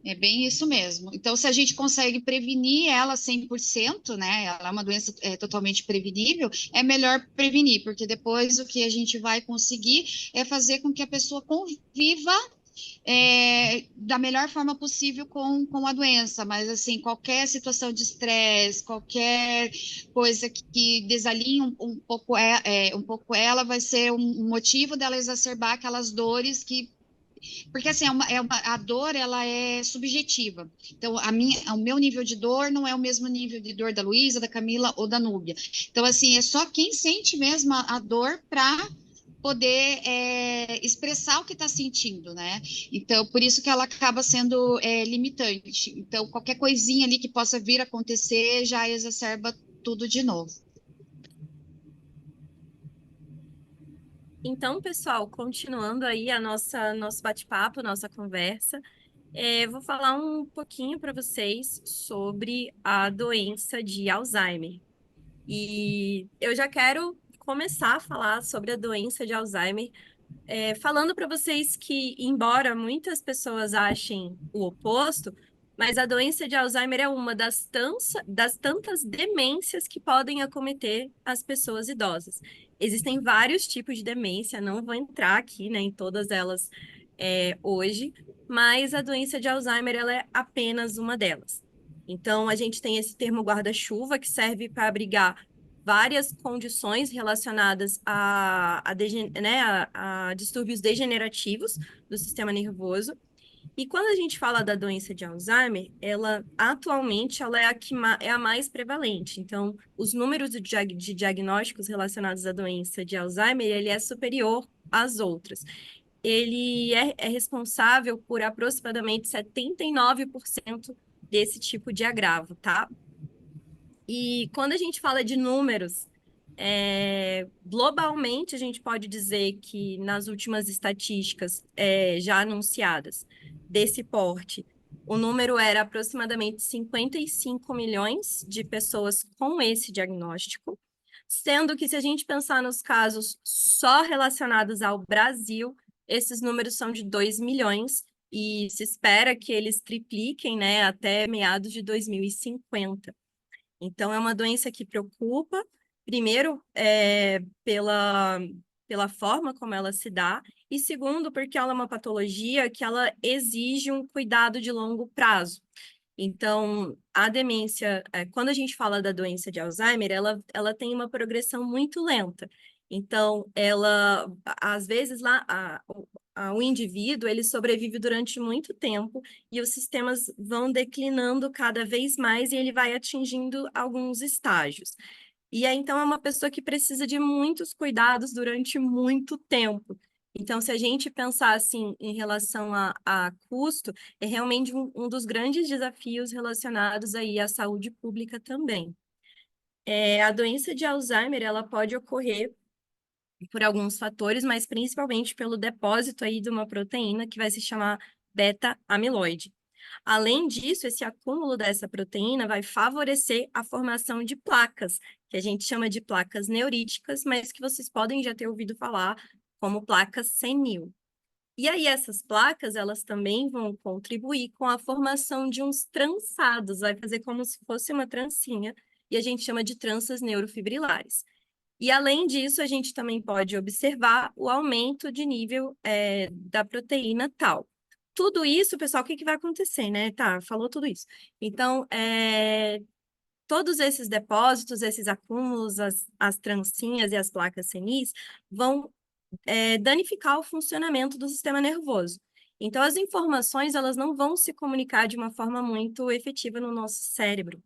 É bem isso mesmo. Então, se a gente consegue prevenir ela 100%, né, ela é uma doença totalmente prevenível, é melhor prevenir, porque depois o que a gente vai conseguir é fazer com que a pessoa conviva da melhor forma possível com a doença, mas assim, qualquer situação de estresse, qualquer coisa que desalinhe um pouco ela, vai ser um motivo dela exacerbar aquelas dores porque assim, a dor ela é subjetiva. Então, o meu nível de dor não é o mesmo nível de dor da Luísa, da Camila ou da Núbia. Então, assim, é só quem sente mesmo a dor para poder expressar o que está sentindo, né? Então, por isso que ela acaba sendo limitante. Então, qualquer coisinha ali que possa vir a acontecer já exacerba tudo de novo. Então, pessoal, continuando aí nosso bate-papo, nossa conversa, vou falar um pouquinho para vocês sobre a doença de Alzheimer. E eu já quero começar a falar sobre a doença de Alzheimer, falando para vocês que, embora muitas pessoas achem o oposto, Mas a doença de Alzheimer é uma das tantas demências que podem acometer as pessoas idosas. Existem vários tipos de demência, não vou entrar aqui, né, em todas elas hoje, mas a doença de Alzheimer ela é apenas uma delas. Então, a gente tem esse termo guarda-chuva, que serve para abrigar várias condições relacionadas a distúrbios degenerativos do sistema nervoso. E quando a gente fala da doença de Alzheimer, ela atualmente ela é é a mais prevalente. Então, os números de diagnósticos relacionados à doença de Alzheimer, ele é superior às outras. Ele é responsável por aproximadamente 79% desse tipo de agravo, tá? E quando a gente fala de números, globalmente a gente pode dizer que nas últimas estatísticas já anunciadas desse porte, o número era aproximadamente 55 milhões de pessoas com esse diagnóstico, sendo que se a gente pensar nos casos só relacionados ao Brasil, esses números são de 2 milhões e se espera que eles tripliquem, né, até meados de 2050. Então, é uma doença que preocupa, primeiro, pela forma como ela se dá, e segundo, porque ela é uma patologia que ela exige um cuidado de longo prazo. Então, a demência, quando a gente fala da doença de Alzheimer, ela tem uma progressão muito lenta. Então, às vezes, o indivíduo, ele sobrevive durante muito tempo e os sistemas vão declinando cada vez mais e ele vai atingindo alguns estágios. E aí, então, é uma pessoa que precisa de muitos cuidados durante muito tempo. Então, se a gente pensar assim em relação a custo, é realmente um dos grandes desafios relacionados aí à saúde pública também. A doença de Alzheimer, ela pode ocorrer por alguns fatores, mas principalmente pelo depósito aí de uma proteína que vai se chamar beta-amiloide. Além disso, esse acúmulo dessa proteína vai favorecer a formação de placas, que a gente chama de placas neuríticas, mas que vocês podem já ter ouvido falar como placas senil. E aí essas placas, elas também vão contribuir com a formação de uns trançados, vai fazer como se fosse uma trancinha, e a gente chama de tranças neurofibrilares. E além disso, a gente também pode observar o aumento de nível da proteína tal. Tudo isso, pessoal, o que vai acontecer, né? Tá, falou tudo isso. Então, todos esses depósitos, esses acúmulos, as trancinhas e as placas senis vão danificar o funcionamento do sistema nervoso. Então, as informações, elas não vão se comunicar de uma forma muito efetiva no nosso cérebro.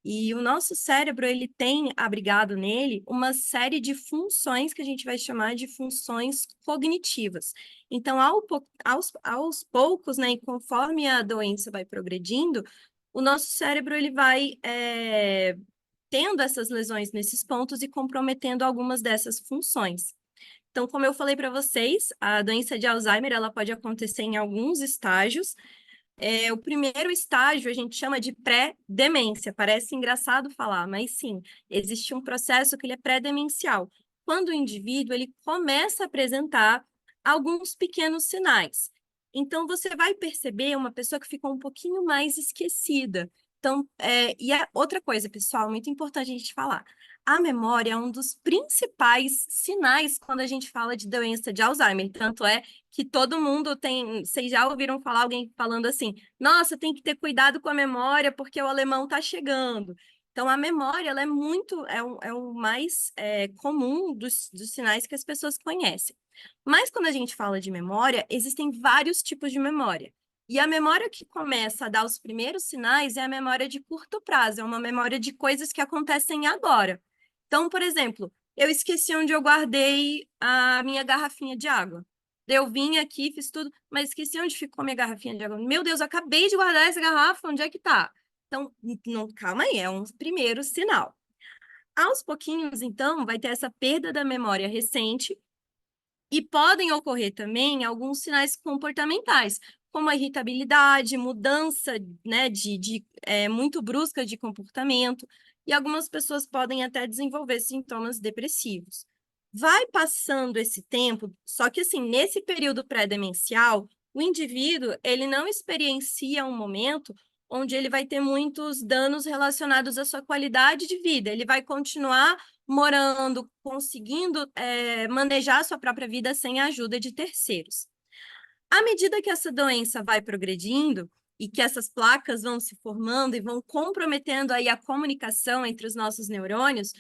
E o nosso cérebro, ele tem abrigado nele uma série de funções que a gente vai chamar de funções cognitivas. Então, aos poucos, né, e conforme a doença vai progredindo, o nosso cérebro, ele vai tendo essas lesões nesses pontos e comprometendo algumas dessas funções. Então, como eu falei para vocês, a doença de Alzheimer, ela pode acontecer em alguns estágios. O primeiro estágio a gente chama de pré-demência. Parece engraçado falar, mas sim, existe um processo que ele é pré-demencial. Quando o indivíduo ele começa a apresentar alguns pequenos sinais. Então, você vai perceber uma pessoa que ficou um pouquinho mais esquecida. Então, outra coisa, pessoal, muito importante a gente falar. A memória é um dos principais sinais quando a gente fala de doença de Alzheimer. Tanto é que todo mundo tem. Vocês já ouviram falar alguém falando assim: nossa, tem que ter cuidado com a memória porque o alemão está chegando. Então, a memória ela é o mais comum dos sinais que as pessoas conhecem. Mas quando a gente fala de memória, existem vários tipos de memória. E a memória que começa a dar os primeiros sinais é a memória de curto prazo, é uma memória de coisas que acontecem agora. Então, por exemplo, eu esqueci onde eu guardei a minha garrafinha de água. Eu vim aqui, fiz tudo, mas esqueci onde ficou minha garrafinha de água. Meu Deus, eu acabei de guardar essa garrafa, onde é que tá? Então, não, calma aí, é um primeiro sinal. Aos pouquinhos, então, vai ter essa perda da memória recente e podem ocorrer também alguns sinais comportamentais, como a irritabilidade, mudança, né, muito brusca de comportamento, e algumas pessoas podem até desenvolver sintomas depressivos. Vai passando esse tempo, só que assim, nesse período pré-demencial, o indivíduo, ele não experiencia um momento onde ele vai ter muitos danos relacionados à sua qualidade de vida. Ele vai continuar morando, conseguindo manejar a sua própria vida sem a ajuda de terceiros. À medida que essa doença vai progredindo e que essas placas vão se formando e vão comprometendo aí a comunicação entre os nossos neurônios,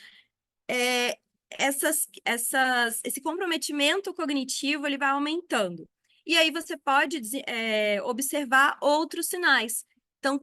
esse comprometimento cognitivo ele vai aumentando. E aí você pode observar outros sinais. Então,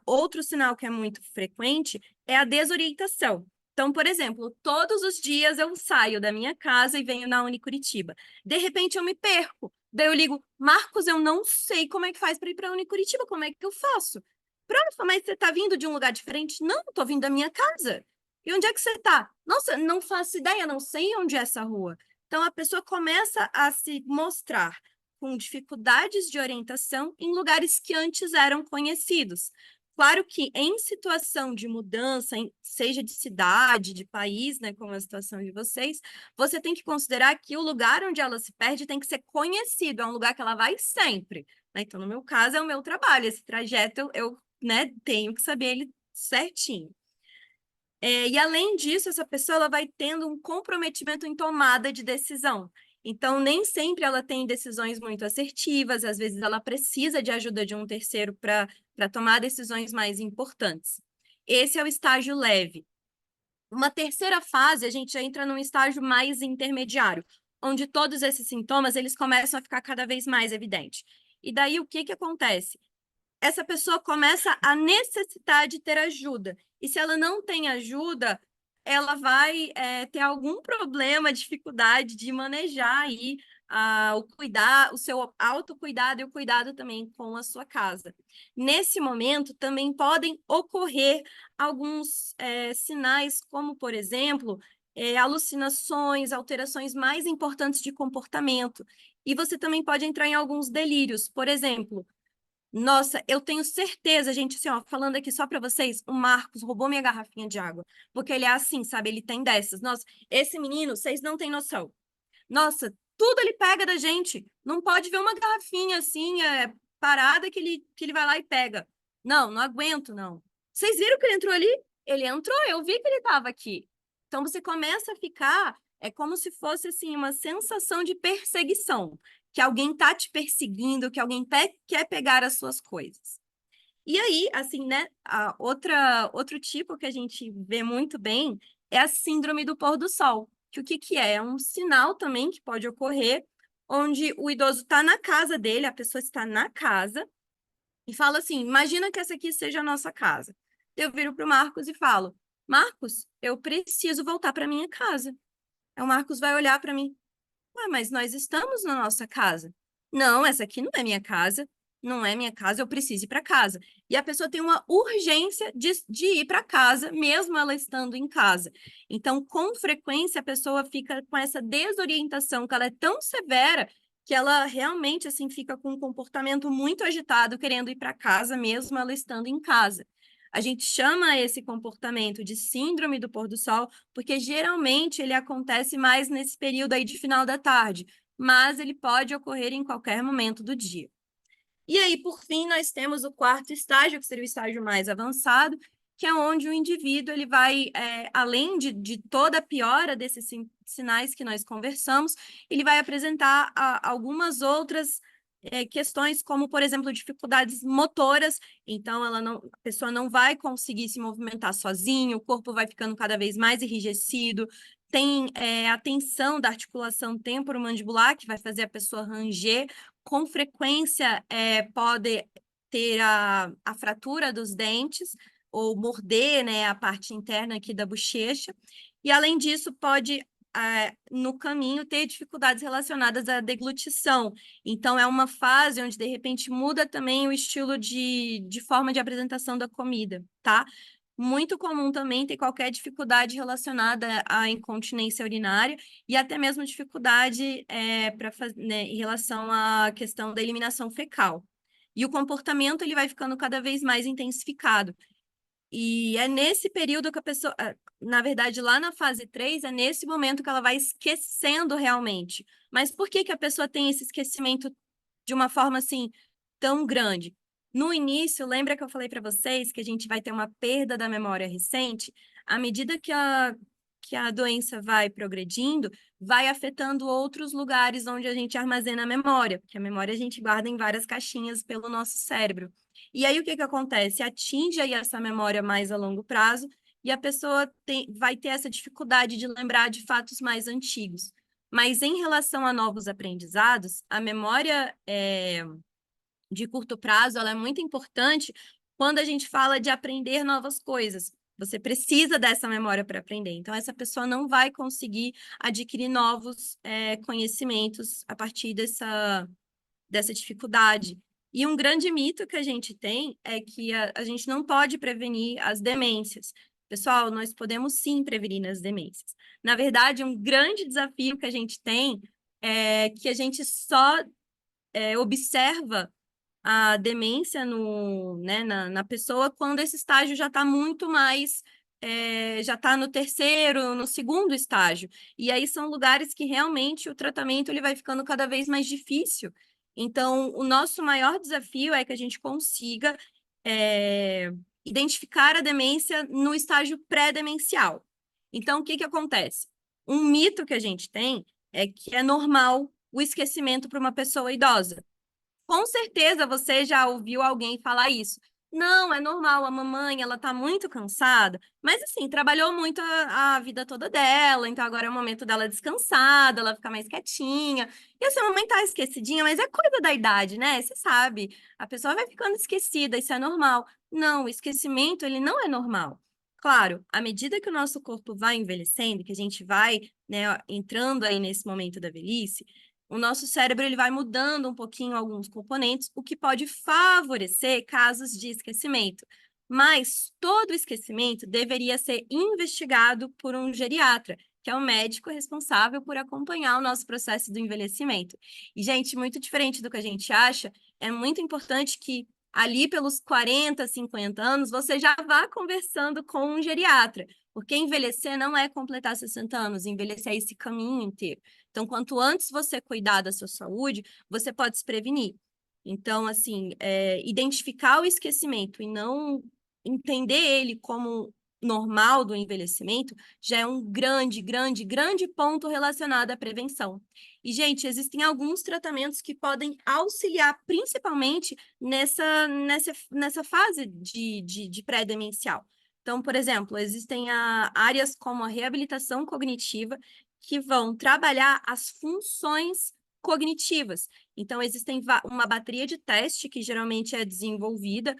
outro sinal que é muito frequente é a desorientação. Então, por exemplo, todos os dias eu saio da minha casa e venho na Unicuritiba. De repente eu me perco. Daí eu ligo, Marcos, eu não sei como é que faz para ir para a Unicuritiba, como é que eu faço? Profa, mas você está vindo de um lugar diferente? Não, estou vindo da minha casa. E onde é que você está? Nossa, não faço ideia, não sei onde é essa rua. Então, a pessoa começa a se mostrar com dificuldades de orientação em lugares que antes eram conhecidos. Claro que em situação de mudança, seja de cidade, de país, né, como a situação de vocês, você tem que considerar que o lugar onde ela se perde tem que ser conhecido, é um lugar que ela vai sempre, né? Então, no meu caso, é o meu trabalho, esse trajeto eu né, tenho que saber ele certinho. E além disso, essa pessoa ela vai tendo um comprometimento em tomada de decisão. Então, nem sempre ela tem decisões muito assertivas, às vezes ela precisa de ajuda de um terceiro para tomar decisões mais importantes. Esse é o estágio leve. Uma terceira fase, a gente já entra num estágio mais intermediário, onde todos esses sintomas eles começam a ficar cada vez mais evidentes. E daí, o que acontece? Essa pessoa começa a necessitar de ter ajuda. E se ela não tem ajuda, ela vai ter algum problema, dificuldade de manejar aí o seu autocuidado e o cuidado também com a sua casa. Nesse momento, também podem ocorrer alguns sinais, como, por exemplo, alucinações, alterações mais importantes de comportamento. E você também pode entrar em alguns delírios. Por exemplo, nossa, eu tenho certeza, gente, assim, ó, falando aqui só para vocês, o Marcos roubou minha garrafinha de água, porque ele é assim, sabe? Ele tem dessas. Nossa, esse menino, vocês não têm noção. Nossa, tudo ele pega da gente. Não pode ver uma garrafinha assim, parada que ele vai lá e pega. Não, não aguento, não. Vocês viram que ele entrou ali? Ele entrou, eu vi que ele estava aqui. Então você começa a ficar, é como se fosse assim uma sensação de perseguição, que alguém tá te perseguindo, que alguém quer pegar as suas coisas. E aí, assim, né, outro tipo que a gente vê muito bem é a síndrome do pôr do sol, que o que é? É um sinal também que pode ocorrer, onde o idoso está na casa dele, a pessoa está na casa, e fala assim, imagina que essa aqui seja a nossa casa. Eu viro para o Marcos e falo, Marcos, eu preciso voltar para minha casa. Aí o Marcos vai olhar para mim, mas nós estamos na nossa casa. Não, essa aqui não é minha casa. Não é minha casa, eu preciso ir para casa. E a pessoa tem uma urgência de ir para casa, mesmo ela estando em casa. Então, com frequência, a pessoa fica com essa desorientação, que ela é tão severa que ela realmente assim fica com um comportamento muito agitado, querendo ir para casa, mesmo ela estando em casa. A gente chama esse comportamento de síndrome do pôr do sol, porque geralmente ele acontece mais nesse período aí de final da tarde, mas ele pode ocorrer em qualquer momento do dia. E aí, por fim, nós temos o quarto estágio, que seria o estágio mais avançado, que é onde o indivíduo ele vai, além de toda a piora desses sinais que nós conversamos, ele vai apresentar algumas outras questões, como, por exemplo, dificuldades motoras. Então, a pessoa não vai conseguir se movimentar sozinho, o corpo vai ficando cada vez mais enrijecido, tem a tensão da articulação temporomandibular, que vai fazer a pessoa ranger, com frequência pode ter a fratura dos dentes, ou morder, né, a parte interna aqui da bochecha, e além disso pode, no caminho, ter dificuldades relacionadas à deglutição. Então, é uma fase onde, de repente, muda também o estilo de forma de apresentação da comida, tá? Muito comum também ter qualquer dificuldade relacionada à incontinência urinária e até mesmo dificuldade né, em relação à questão da eliminação fecal. E o comportamento ele vai ficando cada vez mais intensificado. E é nesse período que a pessoa, na verdade, lá na fase 3, é nesse momento que ela vai esquecendo realmente. Mas por que a pessoa tem esse esquecimento de uma forma assim tão grande. No início, lembra que eu falei para vocês que a gente vai ter uma perda da memória recente? À medida que a doença vai progredindo, vai afetando outros lugares onde a gente armazena a memória, porque a memória a gente guarda em várias caixinhas pelo nosso cérebro. E aí o que acontece? Atinge aí essa memória mais a longo prazo e a pessoa vai ter essa dificuldade de lembrar de fatos mais antigos. Mas em relação a novos aprendizados, a memória de curto prazo ela é muito importante quando a gente fala de aprender novas coisas. Você precisa dessa memória para aprender. Então, essa pessoa não vai conseguir adquirir novos conhecimentos a partir dessa dificuldade. E um grande mito que a gente tem é que a gente não pode prevenir as demências. Pessoal, nós podemos sim prevenir as demências. Na verdade, um grande desafio que a gente tem é que a gente só observa a demência na pessoa quando esse estágio já está muito mais, já está no terceiro, no segundo estágio. E aí são lugares que realmente o tratamento ele vai ficando cada vez mais difícil. Então, o nosso maior desafio é que a gente consiga identificar a demência no estágio pré-demencial. Então, o que acontece? Um mito que a gente tem é que é normal o esquecimento para uma pessoa idosa. Com certeza você já ouviu alguém falar isso. Não, é normal, a mamãe, ela tá muito cansada, mas assim, trabalhou muito a vida toda dela, então agora é o momento dela descansar, dela ficar mais quietinha. E assim, a mamãe tá esquecidinha, mas é coisa da idade, né? Você sabe, a pessoa vai ficando esquecida, isso é normal. Não, o esquecimento, ele não é normal. Claro, à medida que o nosso corpo vai envelhecendo, que a gente vai, né, entrando aí nesse momento da velhice, o nosso cérebro ele vai mudando um pouquinho alguns componentes, o que pode favorecer casos de esquecimento. Mas todo esquecimento deveria ser investigado por um geriatra, que é o médico responsável por acompanhar o nosso processo do envelhecimento. E, gente, muito diferente do que a gente acha, é muito importante que ali pelos 40, 50 anos, você já vá conversando com um geriatra, porque envelhecer não é completar 60 anos, envelhecer é esse caminho inteiro. Então, quanto antes você cuidar da sua saúde, você pode se prevenir. Então, assim, identificar o esquecimento e não entender ele como normal do envelhecimento já é um grande, grande, grande ponto relacionado à prevenção. E, gente, existem alguns tratamentos que podem auxiliar, principalmente nessa fase de pré-demencial. Então, por exemplo, existem áreas como a reabilitação cognitiva, que vão trabalhar as funções cognitivas. Então, existem uma bateria de teste que geralmente é desenvolvida,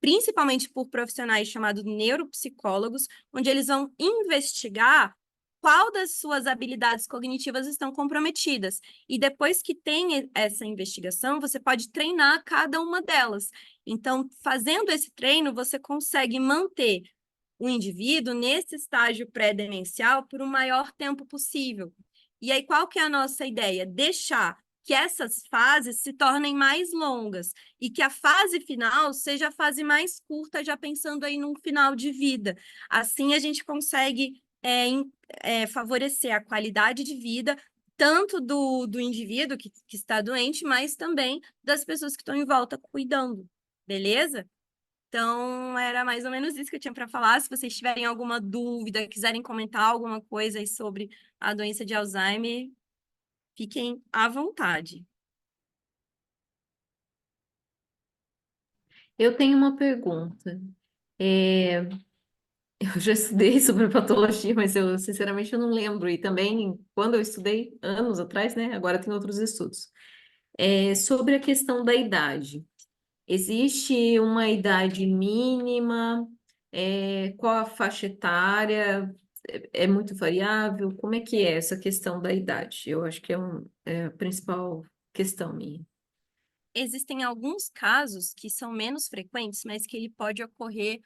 principalmente por profissionais chamados neuropsicólogos, onde eles vão investigar qual das suas habilidades cognitivas estão comprometidas. E depois que tem essa investigação, você pode treinar cada uma delas. Então, fazendo esse treino, você consegue manter o indivíduo nesse estágio pré-demencial por um maior tempo possível. E aí, qual que é a nossa ideia? Deixar que essas fases se tornem mais longas e que a fase final seja a fase mais curta, já pensando aí num final de vida. Assim, a gente consegue favorecer a qualidade de vida tanto do indivíduo que está doente, mas também das pessoas que estão em volta cuidando, beleza? Então, era mais ou menos isso que eu tinha para falar. Se vocês tiverem alguma dúvida, quiserem comentar alguma coisa aí sobre a doença de Alzheimer, fiquem à vontade. Eu tenho uma pergunta. É, eu já estudei sobre patologia, mas eu, sinceramente, eu não lembro. E também, quando eu estudei, anos atrás, né? Agora tem outros estudos. Sobre a questão da idade. Existe uma idade mínima? Qual a faixa etária? É muito variável? Como é que é essa questão da idade? Eu acho que é a principal questão minha. Existem alguns casos que são menos frequentes, mas que ele pode ocorrer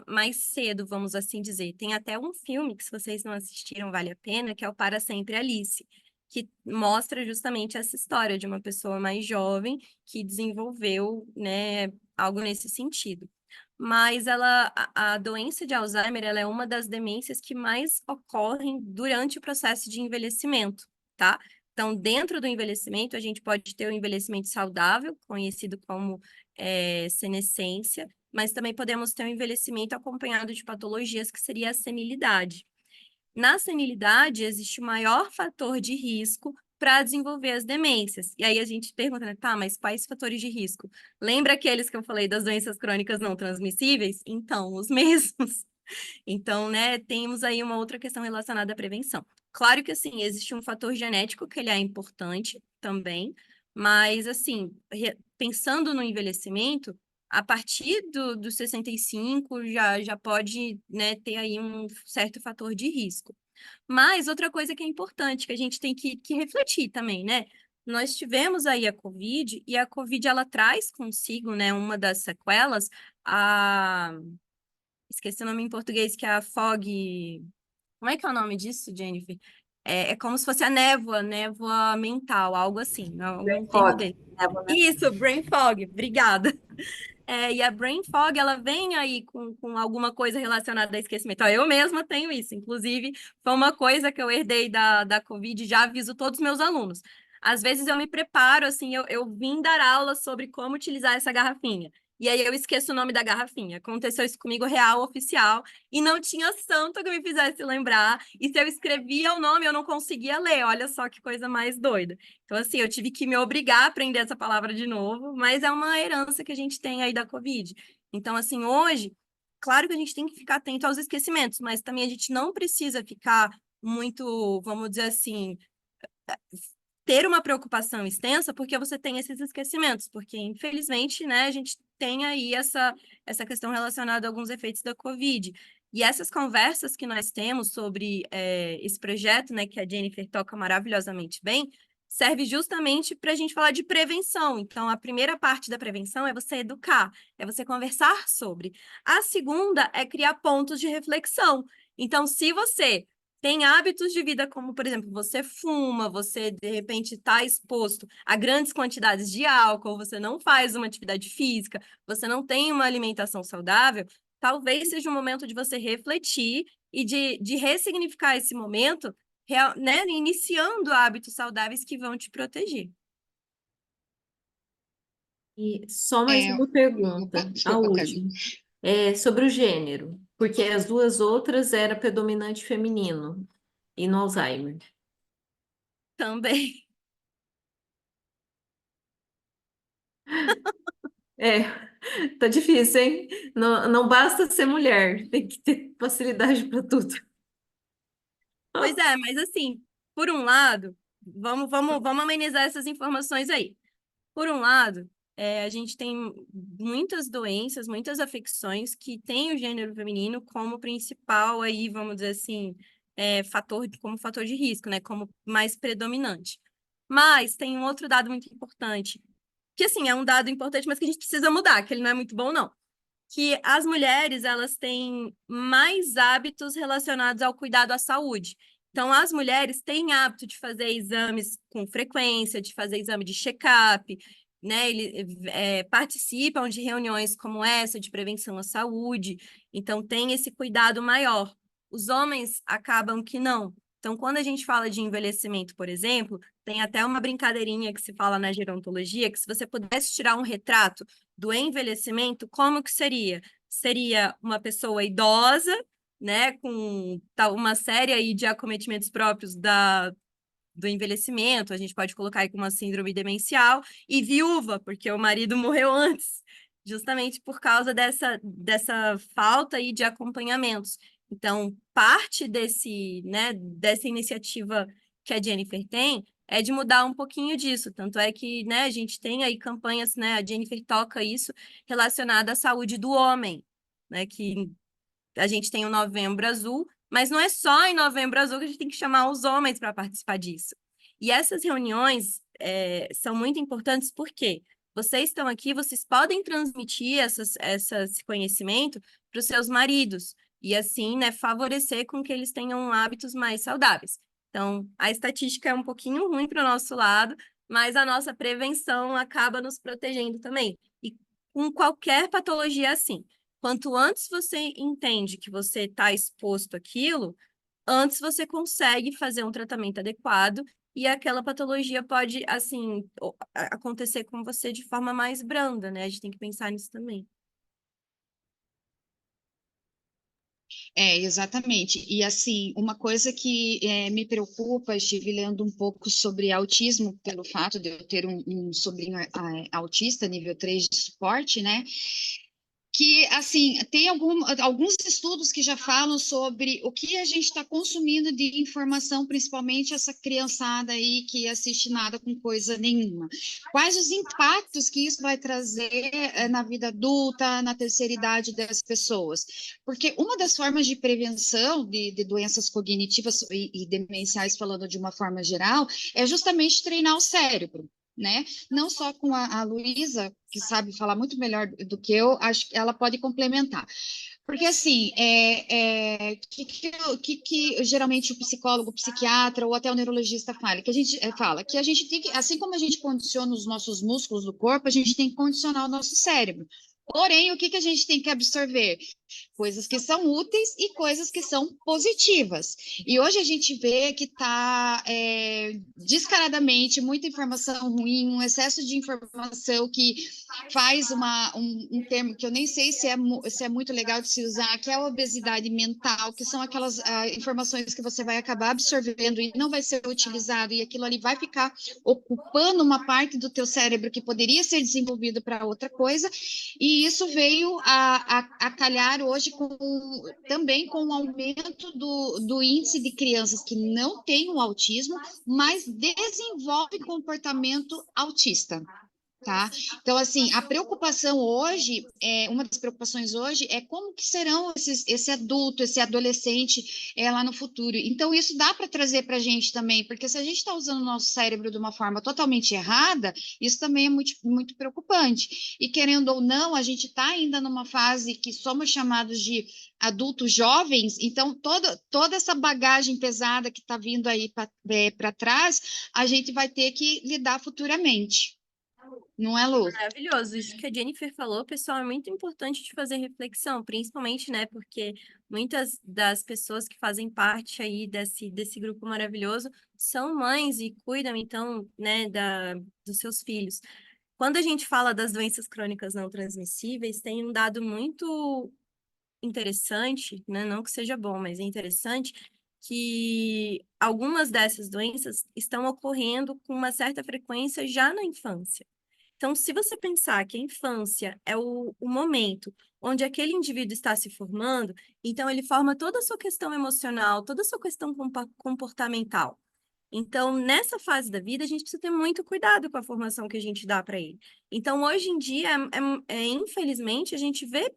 mais cedo, vamos assim dizer. Tem até um filme que, se vocês não assistiram, vale a pena, que é o Para Sempre Alice, que mostra justamente essa história de uma pessoa mais jovem que desenvolveu, né, algo nesse sentido. Mas a doença de Alzheimer, ela é uma das demências que mais ocorrem durante o processo de envelhecimento, tá? Então, dentro do envelhecimento, a gente pode ter o envelhecimento saudável, conhecido como senescência, mas também podemos ter um envelhecimento acompanhado de patologias, que seria a senilidade. Na senilidade, existe o maior fator de risco para desenvolver as demências. E aí a gente pergunta, né, tá, mas quais fatores de risco? Lembra aqueles que eu falei das doenças crônicas não transmissíveis? Então, os mesmos. Então, né, temos aí uma outra questão relacionada à prevenção. Claro que, assim, existe um fator genético que ele é importante também, mas, assim, pensando no envelhecimento, a partir dos 65 já pode, né, ter aí um certo fator de risco. Mas outra coisa que é importante, que a gente tem que refletir também, né? Nós tivemos aí a Covid, e a Covid, ela traz consigo, né, uma das sequelas, a esqueci o nome em português, que é a fog. Como é que é o nome disso, Jennifer? É como se fosse a névoa mental, algo assim, algum termo Fog, dele. névoa mental. Isso, brain fog, obrigada. E a brain fog, ela vem aí com alguma coisa relacionada a esquecimento. Ó, eu mesma tenho isso, inclusive, foi uma coisa que eu herdei da Covid, e já aviso todos os meus alunos. Às vezes eu me preparo, assim, eu vim dar aula sobre como utilizar essa garrafinha. E aí eu esqueço o nome da garrafinha. Aconteceu isso comigo, real, oficial, e não tinha santo que me fizesse lembrar. E se eu escrevia o nome, eu não conseguia ler. Olha só que coisa mais doida. Então, assim, eu tive que me obrigar a aprender essa palavra de novo, mas é uma herança que a gente tem aí da Covid. Então, assim, hoje, claro que a gente tem que ficar atento aos esquecimentos, mas também a gente não precisa ficar muito, vamos dizer assim, ter uma preocupação extensa porque você tem esses esquecimentos, porque infelizmente, né, a gente tem aí essa questão relacionada a alguns efeitos da Covid. E essas conversas que nós temos sobre esse projeto, né, que a Jennifer toca maravilhosamente bem, serve justamente para a gente falar de prevenção. Então, a primeira parte da prevenção é você educar, é você conversar sobre. A segunda é criar pontos de reflexão. Então, se você tem hábitos de vida como, por exemplo, você fuma, você de repente está exposto a grandes quantidades de álcool, você não faz uma atividade física, você não tem uma alimentação saudável, talvez seja o momento de você refletir e de ressignificar esse momento, né, iniciando hábitos saudáveis que vão te proteger. E só mais uma pergunta, a Desculpa, Cami. última. Sobre o gênero, porque as duas outras era predominante feminino e no Alzheimer. Também. É, tá difícil, hein? Não, não basta ser mulher, tem que ter facilidade para tudo. Pois é, mas assim, por um lado, vamos amenizar essas informações aí. Por um lado, a gente tem muitas doenças, muitas afecções que têm o gênero feminino como principal aí, vamos dizer assim, como fator de risco, né? Como mais predominante. Mas tem um outro dado muito importante, que assim, é um dado importante, mas que a gente precisa mudar, que ele não é muito bom, não. Que as mulheres, elas têm mais hábitos relacionados ao cuidado à saúde. Então, as mulheres têm hábito de fazer exames com frequência, de fazer exame de check-up, né? Eles participam de reuniões como essa, de prevenção à saúde. Então, tem esse cuidado maior. Os homens acabam que não. Então, quando a gente fala de envelhecimento, por exemplo, tem até uma brincadeirinha que se fala na gerontologia, que se você pudesse tirar um retrato do envelhecimento, como que seria? Seria uma pessoa idosa, né, com uma série aí de acometimentos próprios do envelhecimento, a gente pode colocar aí com uma síndrome demencial, e viúva, porque o marido morreu antes, justamente por causa dessa falta aí de acompanhamentos. Então, parte dessa iniciativa que a Jennifer tem é de mudar um pouquinho disso. Tanto é que, né, a gente tem aí campanhas, né, a Jennifer toca isso relacionado à saúde do homem, né, que a gente tem o Novembro Azul, mas não é só em Novembro Azul que a gente tem que chamar os homens para participar disso. E essas reuniões são muito importantes porque vocês estão aqui, vocês podem transmitir esse conhecimento para os seus maridos e assim, né, favorecer com que eles tenham hábitos mais saudáveis. Então, a estatística é um pouquinho ruim para o nosso lado, mas a nossa prevenção acaba nos protegendo também. E com qualquer patologia assim. Quanto antes você entende que você está exposto àquilo, antes você consegue fazer um tratamento adequado e aquela patologia pode, assim, acontecer com você de forma mais branda, né? A gente tem que pensar nisso também. Exatamente. E assim, uma coisa que me preocupa, estive lendo um pouco sobre autismo, pelo fato de eu ter um sobrinho autista, nível 3 de suporte, né? Que, assim, tem alguns estudos que já falam sobre o que a gente está consumindo de informação, principalmente essa criançada aí que assiste nada com coisa nenhuma. Quais os impactos que isso vai trazer na vida adulta, na terceira idade das pessoas? Porque uma das formas de prevenção de doenças cognitivas e demenciais, falando de uma forma geral, é justamente treinar o cérebro, né? Não só com a Luísa, que sabe falar muito melhor do que eu, acho que ela pode complementar. Porque, assim, que geralmente o psicólogo, o psiquiatra ou até o neurologista fala? Que a gente fala que a gente tem que, assim como a gente condiciona os nossos músculos do corpo, a gente tem que condicionar o nosso cérebro. Porém, o que a gente tem que absorver? Coisas que são úteis e coisas que são positivas. E hoje a gente vê que está descaradamente muita informação ruim, um excesso de informação que faz um termo que eu nem sei se é muito legal de se usar, que é a obesidade mental, que são aquelas informações que você vai acabar absorvendo e não vai ser utilizado, e aquilo ali vai ficar ocupando uma parte do teu cérebro que poderia ser desenvolvido para outra coisa, e isso veio a calhar hoje também com o aumento do índice de crianças que não têm o autismo, mas desenvolvem comportamento autista. Tá? Então, assim, a preocupação hoje, uma das preocupações hoje é como que serão esse adulto, esse adolescente lá no futuro. Então, isso dá para trazer para a gente também, porque se a gente está usando o nosso cérebro de uma forma totalmente errada, isso também é muito, muito preocupante. E querendo ou não, a gente está ainda numa fase que somos chamados de adultos jovens, então toda essa bagagem pesada que está vindo aí para trás, a gente vai ter que lidar futuramente. Não é, Lu? Maravilhoso. Isso que a Jennifer falou, pessoal, é muito importante de fazer reflexão, principalmente, né, porque muitas das pessoas que fazem parte aí desse grupo maravilhoso são mães e cuidam, então, né, dos seus filhos. Quando a gente fala das doenças crônicas não transmissíveis, tem um dado muito interessante, né, não que seja bom, mas é interessante, que algumas dessas doenças estão ocorrendo com uma certa frequência já na infância. Então, se você pensar que a infância é o momento onde aquele indivíduo está se formando, então ele forma toda a sua questão emocional, toda a sua questão comportamental. Então, nessa fase da vida, a gente precisa ter muito cuidado com a formação que a gente dá para ele. Então, hoje em dia, infelizmente, a gente vê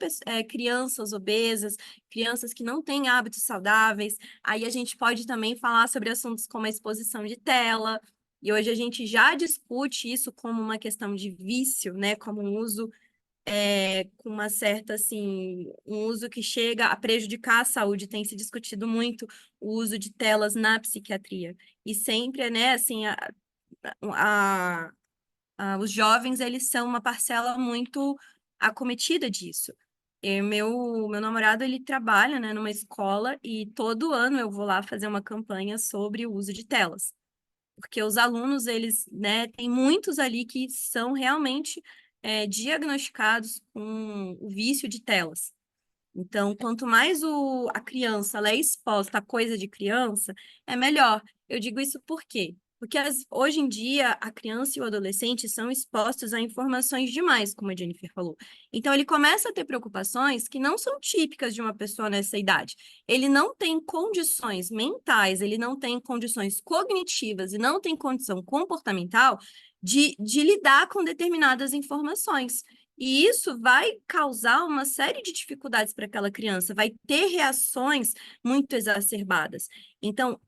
crianças obesas, crianças que não têm hábitos saudáveis. Aí a gente pode também falar sobre assuntos como a exposição de tela. E hoje a gente já discute isso como uma questão de vício, né? Como um uso com uma certa, assim, um uso que chega a prejudicar a saúde. Tem se discutido muito o uso de telas na psiquiatria. E sempre, né, assim, a- os jovens, eles são uma parcela muito acometida disso. Meu namorado, ele trabalha, né, numa escola e todo ano eu vou lá fazer uma campanha sobre o uso de telas. Porque os alunos, eles, né, tem muitos ali que são realmente diagnosticados com o vício de telas. Então, quanto mais a criança ela é exposta a coisa de criança, é melhor. Eu digo isso por quê? Porque hoje em dia a criança e o adolescente são expostos a informações demais, como a Jennifer falou. Então, ele começa a ter preocupações que não são típicas de uma pessoa nessa idade. Ele não tem condições mentais, ele não tem condições cognitivas e não tem condição comportamental de lidar com determinadas informações. E isso vai causar uma série de dificuldades para aquela criança, vai ter reações muito exacerbadas. Então,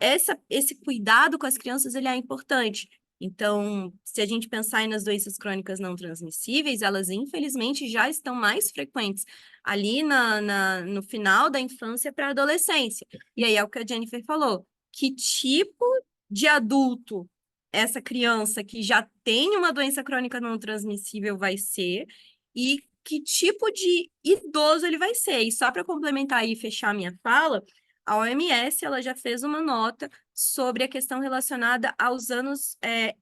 esse cuidado com as crianças, ele é importante. Então, se a gente pensar aí nas doenças crônicas não transmissíveis, elas infelizmente já estão mais frequentes ali no final da infância para a adolescência. E aí é o que a Jennifer falou. Que tipo de adulto essa criança que já tem uma doença crônica não transmissível vai ser? E que tipo de idoso ele vai ser. E só para complementar e fechar a minha fala, A OMS ela já fez uma nota sobre a questão relacionada aos anos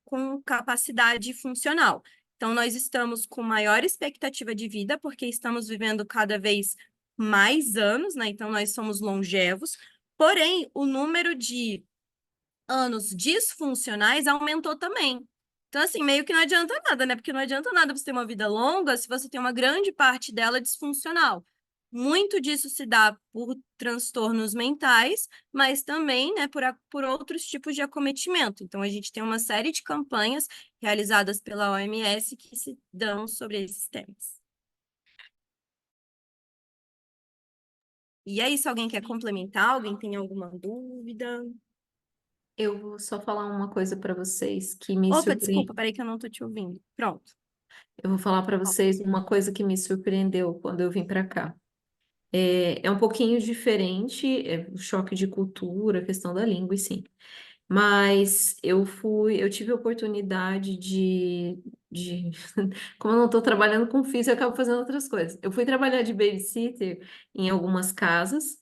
com capacidade funcional. Então, nós estamos com maior expectativa de vida, porque estamos vivendo cada vez mais anos, né? Então, nós somos longevos. Porém, o número de anos disfuncionais aumentou também. Então, assim, meio que não adianta nada, né? Porque não adianta nada você ter uma vida longa se você tem uma grande parte dela disfuncional. Muito disso se dá por transtornos mentais, mas também, né, por outros tipos de acometimento. Então, a gente tem uma série de campanhas realizadas pela OMS que se dão sobre esses temas. E aí, se alguém quer complementar, alguém tem alguma dúvida? Eu vou só falar uma coisa para vocês que me Opa, surpreendeu. desculpa, peraí que eu não tô te ouvindo. Pronto. Eu vou falar para vocês uma coisa que me surpreendeu quando eu vim para cá. É um pouquinho diferente, o choque de cultura, a questão da língua, e sim. Mas eu tive a oportunidade de como eu não estou trabalhando com físico, eu acabo fazendo outras coisas. Eu fui trabalhar de babysitter em algumas casas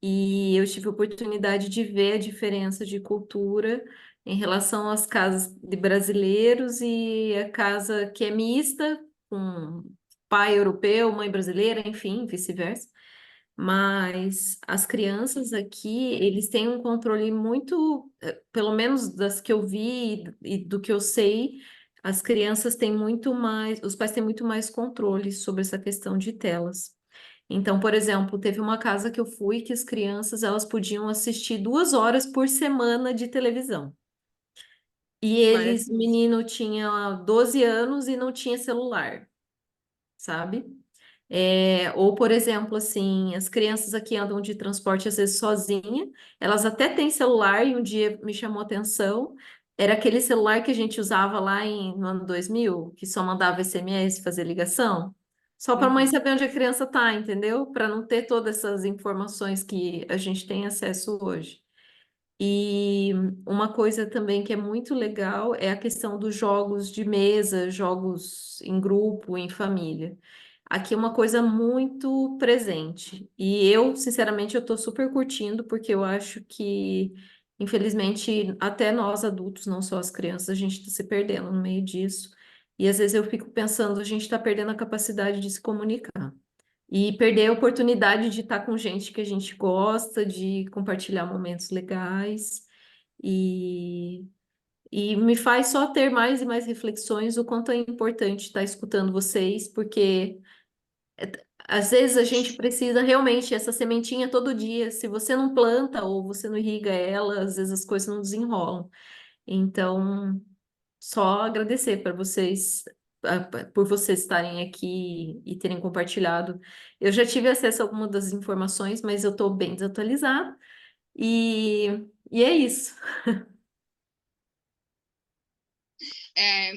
e eu tive a oportunidade de ver a diferença de cultura em relação às casas de brasileiros e a casa que é mista, com pai europeu, mãe brasileira, enfim, vice-versa. Mas as crianças aqui, eles têm um controle muito, pelo menos das que eu vi e do que eu sei, as crianças têm muito mais, os pais têm muito mais controle sobre essa questão de telas. Então, por exemplo, teve uma casa que eu fui que as crianças elas podiam assistir 2 horas por semana de televisão. E eles, o Maravilha. menino tinha 12 anos e não tinha celular, sabe? Ou, por exemplo, assim, as crianças aqui andam de transporte às vezes sozinha, elas até têm celular e um dia me chamou a atenção, era aquele celular que a gente usava lá no ano 2000, que só mandava SMS, fazer ligação, só para a mãe Uhum. saber onde a criança tá, entendeu? Para não ter todas essas informações que a gente tem acesso hoje. E uma coisa também que é muito legal é a questão dos jogos de mesa, jogos em grupo, em família. Aqui é uma coisa muito presente. E eu, sinceramente, eu estou super curtindo, porque eu acho que, infelizmente, até nós adultos, não só as crianças, a gente está se perdendo no meio disso. E às vezes eu fico pensando, a gente está perdendo a capacidade de se comunicar. E perder a oportunidade de estar com gente que a gente gosta, de compartilhar momentos legais. E, e me faz só ter mais e mais reflexões o quanto é importante estar escutando vocês, porque às vezes a gente precisa realmente essa sementinha todo dia. Se você não planta ou você não irriga ela, às vezes as coisas não desenrolam. Então, só agradecer para vocês, por vocês estarem aqui e terem compartilhado. Eu já tive acesso a algumas das informações, mas eu estou bem desatualizada. E é isso.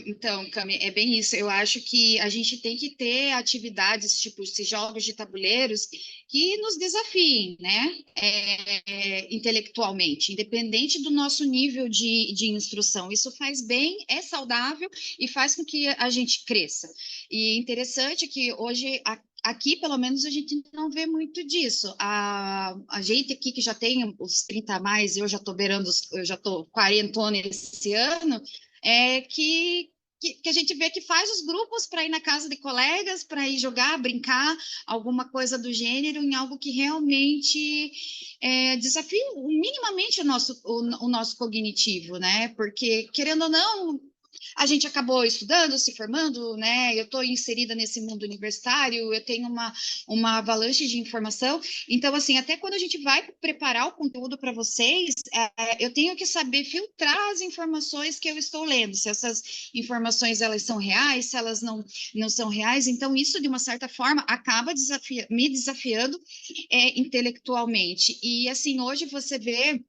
Então, Cami, é bem isso. Eu acho que a gente tem que ter atividades, tipo esses jogos de tabuleiros, que nos desafiem, né? Intelectualmente, independente do nosso nível de instrução. Isso faz bem, é saudável e faz com que a gente cresça. E interessante que hoje aqui, pelo menos, a gente não vê muito disso. A gente aqui que já tem os 30 a mais, eu já estou beirando, eu já estou 40 anos esse ano, que a gente vê que faz os grupos para ir na casa de colegas, para ir jogar, brincar, alguma coisa do gênero, em algo que realmente desafie minimamente o nosso cognitivo, né? Porque, querendo ou não, a gente acabou estudando, se formando, né? Eu estou inserida nesse mundo universitário, eu tenho uma avalanche de informação. Então, assim, até quando a gente vai preparar o conteúdo para vocês, eu tenho que saber filtrar as informações que eu estou lendo, se essas informações elas são reais, se elas não são reais. Então, isso, de uma certa forma, acaba me desafiando intelectualmente. E, assim, hoje você vê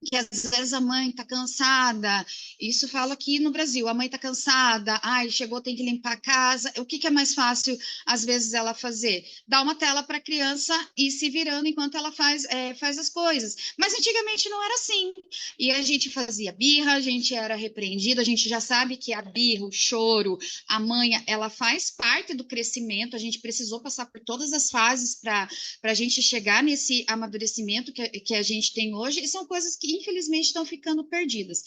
que às vezes a mãe está cansada, isso fala aqui no Brasil, a mãe está cansada, ai, chegou, tem que limpar a casa, o que é mais fácil, às vezes, ela fazer? Dar uma tela para a criança e se virando enquanto ela faz as coisas. Mas antigamente não era assim, e a gente fazia birra, a gente era repreendido, a gente já sabe que a birra, o choro, a manha, ela faz parte do crescimento, a gente precisou passar por todas as fases para a gente chegar nesse amadurecimento que a gente tem hoje, e são coisas que infelizmente estão ficando perdidas.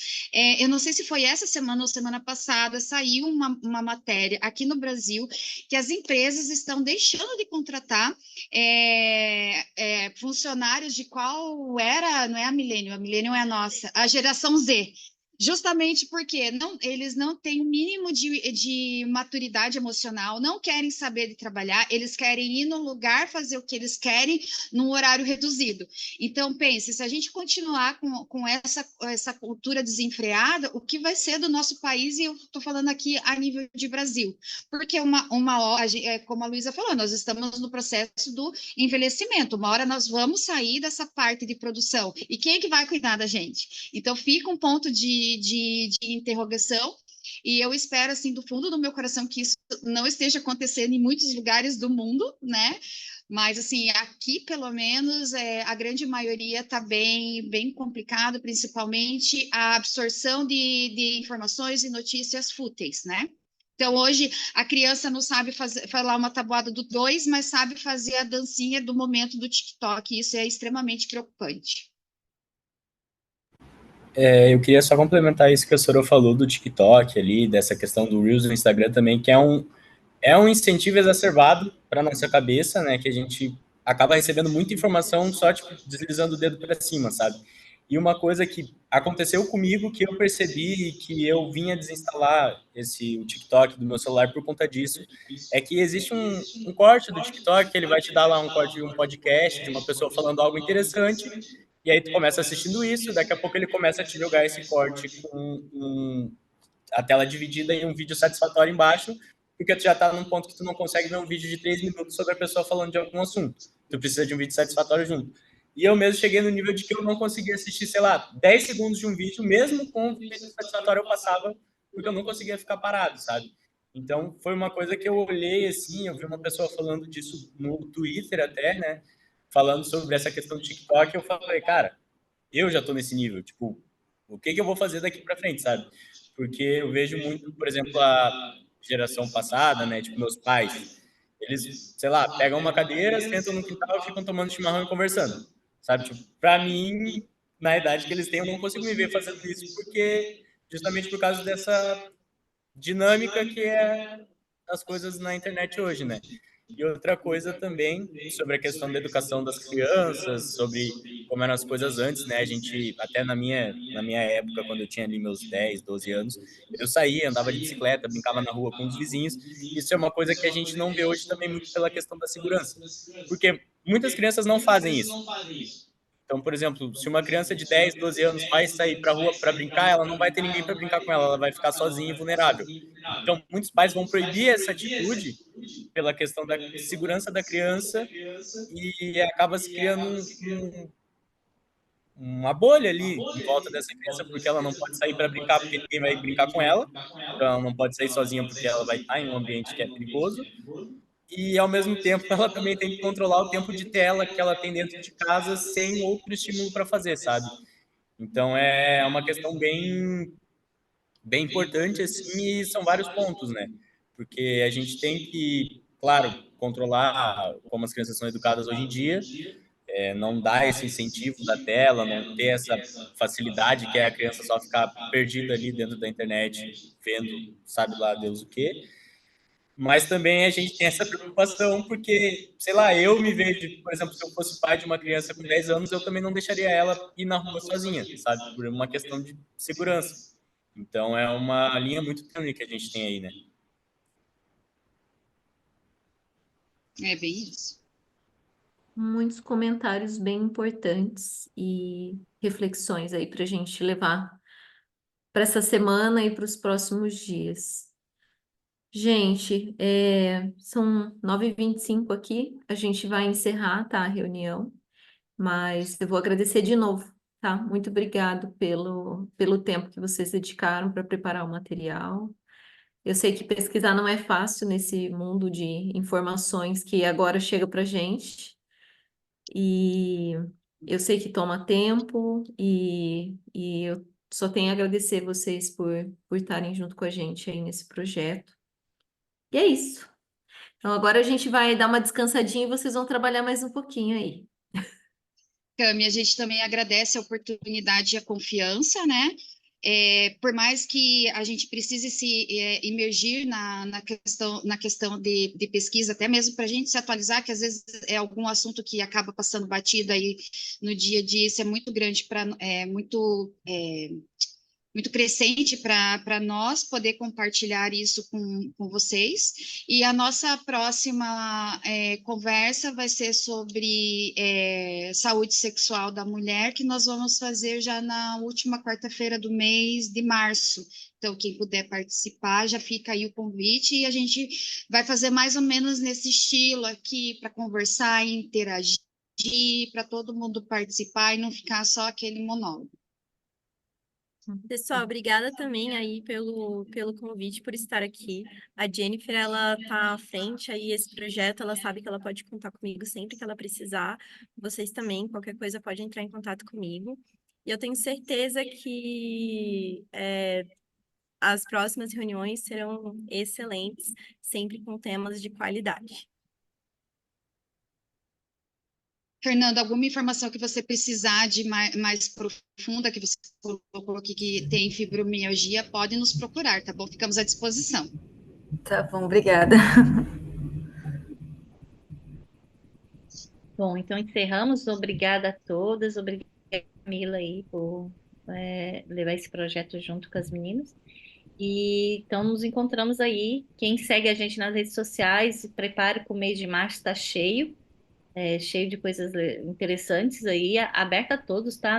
Eu não sei se foi essa semana ou semana passada, saiu uma matéria aqui no Brasil que as empresas estão deixando de contratar funcionários de qual era, não é a Millennium é a nossa, a geração Z. Justamente porque eles não têm o mínimo de maturidade emocional, não querem saber de trabalhar, eles querem ir no lugar, fazer o que eles querem, num horário reduzido. Então, pense, se a gente continuar com essa cultura desenfreada, o que vai ser do nosso país, e eu estou falando aqui a nível de Brasil, porque uma hora, como a Luísa falou, nós estamos no processo do envelhecimento, uma hora nós vamos sair dessa parte de produção, e quem é que vai cuidar da gente? Então, fica um ponto de interrogação, e eu espero, assim, do fundo do meu coração, que isso não esteja acontecendo em muitos lugares do mundo, né? Mas, assim, aqui, pelo menos, a grande maioria está bem complicado, principalmente a absorção de informações e notícias fúteis, né? Então, hoje, a criança não sabe falar uma tabuada do 2, mas sabe fazer a dancinha do momento do TikTok, e isso é extremamente preocupante. Eu queria só complementar isso que a Sorô falou do TikTok ali, dessa questão do Reels no Instagram também, que é um incentivo exacerbado para nossa cabeça, né? Que a gente acaba recebendo muita informação só, tipo, deslizando o dedo para cima, sabe? E uma coisa que aconteceu comigo, que eu percebi que eu vinha desinstalar o TikTok do meu celular por conta disso, é que existe um corte do TikTok, que ele vai te dar lá um corte de um podcast de uma pessoa falando algo interessante, e aí tu começa assistindo isso, daqui a pouco ele começa a te jogar esse corte com a tela dividida em um vídeo satisfatório embaixo, porque tu já tá num ponto que tu não consegue ver um vídeo de 3 minutos sobre a pessoa falando de algum assunto. Tu precisa de um vídeo satisfatório junto. E eu mesmo cheguei no nível de que eu não conseguia assistir, sei lá, 10 segundos de um vídeo, mesmo com o vídeo satisfatório eu passava, porque eu não conseguia ficar parado, sabe? Então, foi uma coisa que eu olhei assim, eu vi uma pessoa falando disso no Twitter até, né? Falando sobre essa questão do TikTok, eu falei, cara, eu já tô nesse nível, tipo, o que eu vou fazer daqui para frente, sabe? Porque eu vejo muito, por exemplo, a geração passada, né, tipo meus pais, eles, sei lá, pegam uma cadeira, sentam no quintal e ficam tomando chimarrão e conversando, sabe? Tipo, para mim, na idade que eles têm, eu não consigo me ver fazendo isso, porque justamente por causa dessa dinâmica que é as coisas na internet hoje, né? E outra coisa também sobre a questão da educação das crianças, sobre como eram as coisas antes, né? A gente, até na minha época, quando eu tinha ali meus 10, 12 anos, eu saía, andava de bicicleta, brincava na rua com os vizinhos. Isso é uma coisa que a gente não vê hoje também muito pela questão da segurança. Porque muitas crianças não fazem isso. Então, por exemplo, se uma criança de 10, 12 anos vai sair para a rua para brincar, ela não vai ter ninguém para brincar com ela, ela vai ficar sozinha e vulnerável. Então, muitos pais vão proibir essa atitude pela questão da segurança da criança e acaba se criando uma bolha ali em volta dessa criança, porque ela não pode sair para brincar porque ninguém vai brincar com ela, então ela não pode sair sozinha porque ela vai estar em um ambiente que é perigoso, e ao mesmo tempo ela também tem que controlar o tempo de tela que ela tem dentro de casa sem outro estímulo para fazer, sabe? Então é uma questão bem importante assim, e são vários pontos, né? Porque a gente tem que, claro, controlar como as crianças são educadas hoje em dia, não dar esse incentivo da tela, não ter essa facilidade que é a criança só ficar perdida ali dentro da internet, vendo, sabe lá Deus o quê. Mas também a gente tem essa preocupação porque, sei lá, eu me vejo, por exemplo, se eu fosse pai de uma criança com 10 anos, eu também não deixaria ela ir na rua sozinha, sabe? Por uma questão de segurança. Então é uma linha muito tênue que a gente tem aí, né? É bem isso. Muitos comentários bem importantes e reflexões aí para a gente levar para essa semana e para os próximos dias. Gente, são 9h25 aqui, a gente vai encerrar, tá, a reunião, mas eu vou agradecer de novo Tá? Muito obrigado pelo tempo que vocês dedicaram para preparar o material. Eu sei que pesquisar não é fácil nesse mundo de informações que agora chega para gente. E eu sei que toma tempo e eu só tenho a agradecer vocês por estarem junto com a gente aí nesse projeto. E é isso. Então agora a gente vai dar uma descansadinha e vocês vão trabalhar mais um pouquinho aí. Cami, a gente também agradece a oportunidade e a confiança, né? Por mais que a gente precise se imergir na questão de pesquisa, até mesmo para a gente se atualizar, que às vezes é algum assunto que acaba passando batido aí no dia a dia, isso é muito grande muito crescente para nós poder compartilhar isso com vocês. E a nossa próxima conversa vai ser sobre saúde sexual da mulher, que nós vamos fazer já na última quarta-feira do mês de março. Então, quem puder participar, já fica aí o convite, e a gente vai fazer mais ou menos nesse estilo aqui, para conversar e interagir, para todo mundo participar e não ficar só aquele monólogo. Pessoal, obrigada também aí pelo convite, por estar aqui. A Jennifer, ela tá à frente aí esse projeto, ela sabe que ela pode contar comigo sempre que ela precisar. Vocês também, qualquer coisa, pode entrar em contato comigo. E eu tenho certeza que as próximas reuniões serão excelentes, sempre com temas de qualidade. Fernanda, alguma informação que você precisar de mais profunda, que você colocou aqui que tem fibromialgia, pode nos procurar, tá bom? Ficamos à disposição. Tá bom, obrigada. Bom, então encerramos. Obrigada a todas. Obrigada, Camila, aí, por levar esse projeto junto com as meninas. E então nos encontramos aí. Quem segue a gente nas redes sociais, prepare que o mês de março está cheio de coisas interessantes aí, aberto a todos, tá? Não